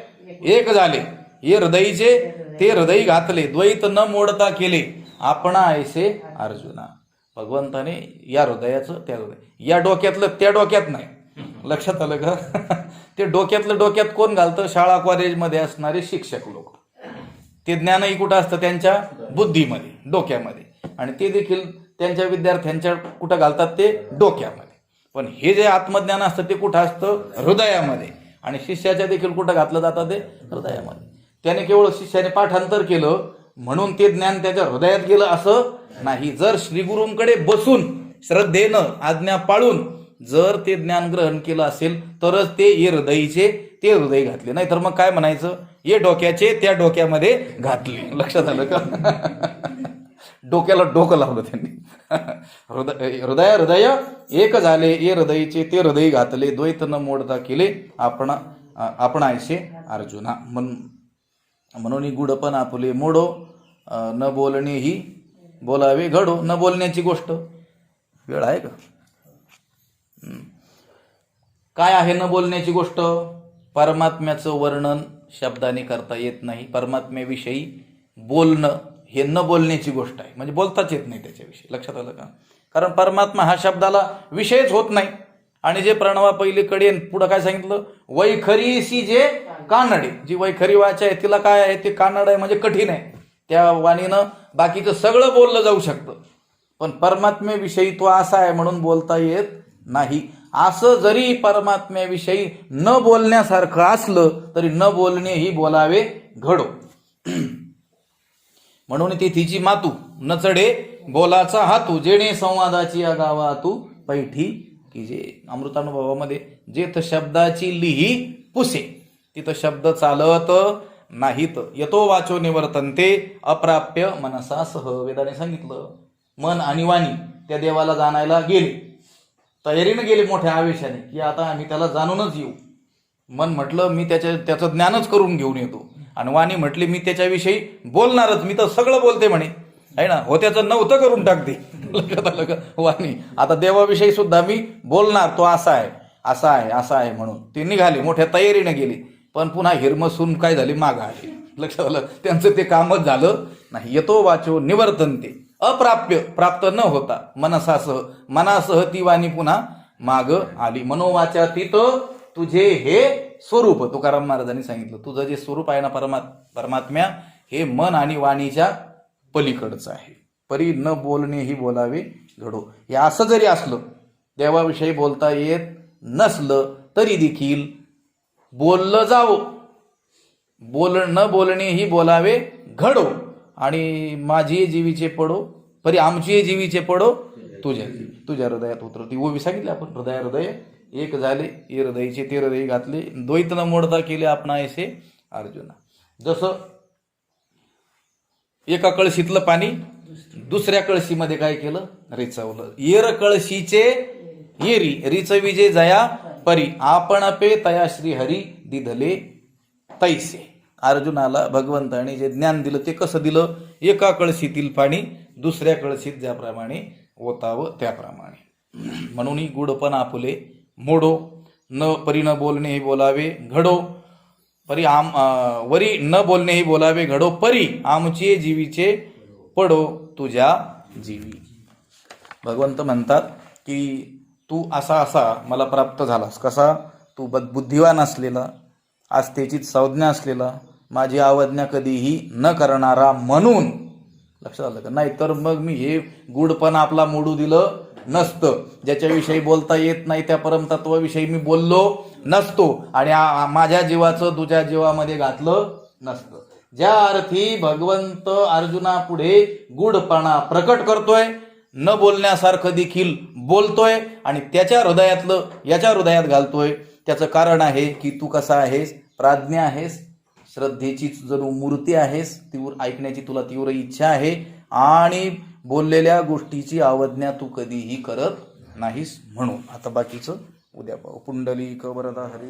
एक झाले, हे हृदयचे ते हृदय घातले, द्वैत न मोडता केले आपणा ऐसे अर्जुना. भगवंताने या हृदयाचं त्या हृदय, या डोक्यातलं त्या डोक्यात नाही. लक्षात आलं का? ते डोक्यातलं डोक्यात कोण घालतं? शाळा कॉलेजमध्ये असणारे शिक्षक लोक. ते ज्ञानही कुठं असतं? त्यांच्या बुद्धीमध्ये, डोक्यामध्ये. आणि ते देखील त्यांच्या विद्यार्थ्यांच्या कुठं घालतात? ते डोक्यामध्ये. पण हे जे आत्मज्ञान असतं ते कुठं असतं? हृदयामध्ये. आणि शिष्याच्या देखील कुठं घातलं जातं? ते हृदयामध्ये. त्याने केवळ शिष्याने पाठांतर केलं म्हणून ते ज्ञान त्याच्या हृदयात गेलं असं नाही. जर श्रीगुरूंकडे बसून श्रद्धेनं आज्ञा पाळून जर ते ज्ञान ग्रहण केलं असेल तरच ते ये हृदयीचे ते हृदय घातले. नाही तर मग काय म्हणायचं? ये डोक्याचे त्या डोक्यामध्ये घातले. लक्षात आलं का? डोक्याला डोकं लावलं त्यांनी. हृदय हृदय एक झाले, ये हृदयीचे ते हृदय घातले, द्वैत न मोडता केले आपण ऐसे अर्जुना. म्हणून गुडपण आपुले मोडो, न बोलणे ही बोलावे घडो. न बोलण्याची गोष्ट वेळ आहे का? काय आहे न बोलण्याची गोष्ट? परमात्म्याचं वर्णन शब्दाने करता येत नाही. परमात्म्याविषयी बोलणं हे न बोलण्याची गोष्ट आहे. म्हणजे बोलताच येत नाही त्याच्याविषयी. लक्षात आलं का? कारण परमात्मा हा शब्दाला विषयच होत नाही. आणि जे प्रणवा पहिले कडे पुढं काय सांगितलं? वैखरीशी जे कानडे, जी वैखरी वाचा आहे तिला काय आहे? ते कानड आहे म्हणजे कठीण आहे. त्या वाणीनं बाकीचं सगळं बोललं जाऊ शकतं, पण परमात्म्याविषयी तो असा आहे म्हणून बोलता येत नाही. असं जरी परमात्म्याविषयी न बोलण्यासारखं असलं तरी न बोलणे ही बोलावे घडो. म्हणून ती तिची मातू न चढे बोलाचा हातू, जेणे संवादाची गावा तू पैठी की जे. अमृतानुभवामध्ये जेथ शब्दाची लिही पुसे, तिथं शब्द चालत नाहीत. यतो वाचो निवर्तन्ते अप्राप्य मनसासह. वेदाने सांगितलं मन आणि वाणी त्या देवाला जाणायला गेले, तयारीनं गेले मोठ्या आवेशाने की आता आम्ही त्याला जाणूनच येऊ. मन म्हटलं मी त्याचं ज्ञानच करून घेऊन येतो, आणि वाणी म्हटली मी त्याच्याविषयी बोलणारच, मी तर सगळं बोलते म्हणे, आहे ना, हो त्याचं नव्हतं करून टाकते. लक्षात आलं का? वाणी आता देवाविषयी सुद्धा मी बोलणार, तो असा आहे असा आहे असा आहे म्हणून ते निघाले, मोठ्या तयारीने गेले. पण पुन्हा हिरमसून काय झाले? मागं आले. लक्षात आलं? त्यांचं ते कामच झालं नाही. यतो वाचो निवर्तन्ते अप्राप्य, प्राप्त न होता मनसासह, मनासह ती वाणी पुन्हा माग आली. मनोवाचातीत तुझे हे स्वरूप. तुकाराम महाराजांनी सांगितलं तुझं जे स्वरूप आहे ना परमात्म्या, हे मन आणि वाणीच्या पलीकडचं आहे. परी न बोलणे ही बोलावे घडो. हे असं जरी असलं, देवाविषयी बोलता येत नसलं तरी देखील बोललं जावं. न बोलणे ही बोलावे घडो. आणि माझी जीवीचे पडो परी आमची जीवीचे पडो तुझ्या हृदयात उतर. ती ओवी सांगितली आपण. हृदय एक झाले, हे हृदयचे ते हृदय घातले, द्वैत न मोडता केले आपण ऐसे अर्जुना. जसं एका कळशीतलं पाणी दुसऱ्या कळशीमध्ये काय केलं? रिचवलं. येर कळशीचे येरी रिचविजे जया परी, आपण पे तया श्री हरी दिधले तैसे. अर्जुनाला भगवंताने जे ज्ञान दिलं ते कसं दिलं? एका कळशीतील पाणी दुसऱ्या कळशीत ज्याप्रमाणे ओतावं त्याप्रमाणे. म्हणून गुडपण आपुले मोडो, न परी न बोलणे ही बोलावे घडो. वरी न बोलणे ही बोलावे घडो, परी आमचे जीवीचे पडो तुझ्या जीवी. भगवंत म्हणतात की तू असा असा मला प्राप्त झालास. कसा? तू बुद्धिवान असलेला, आस्थेची संज्ञा असलेला, माझी अवज्ञा कधीही न करणारा म्हणून. लक्षात आलं का? नाही तर मग मी हे गुडपण आपला मोडू दिलं नसतं. ज्याच्याविषयी बोलता येत नाही त्या परमतत्वाविषयी मी बोललो नसतो आणि माझ्या जीवाचं तुझ्या जीवामध्ये घातलं नसतं. ज्या अर्थी भगवंत अर्जुनापुढे गूढपणा प्रकट करतोय, न बोलण्यासारखं देखील बोलतोय आणि त्याच्या हृदयातलं याच्या हृदयात घालतोय, त्याचं कारण आहे की तू कसा आहेस, प्राज्ञ आहेस, श्रद्धेची जणू मूर्ती आहेस, तीव्र ऐकण्याची तुला तीव्र इच्छा आहे आणि बोललेल्या गोष्टीची अवज्ञा तू कधीही करत नाहीस म्हणून. आता बाकीचं उद्या पाहू. पुंडलिक वरदा हरी.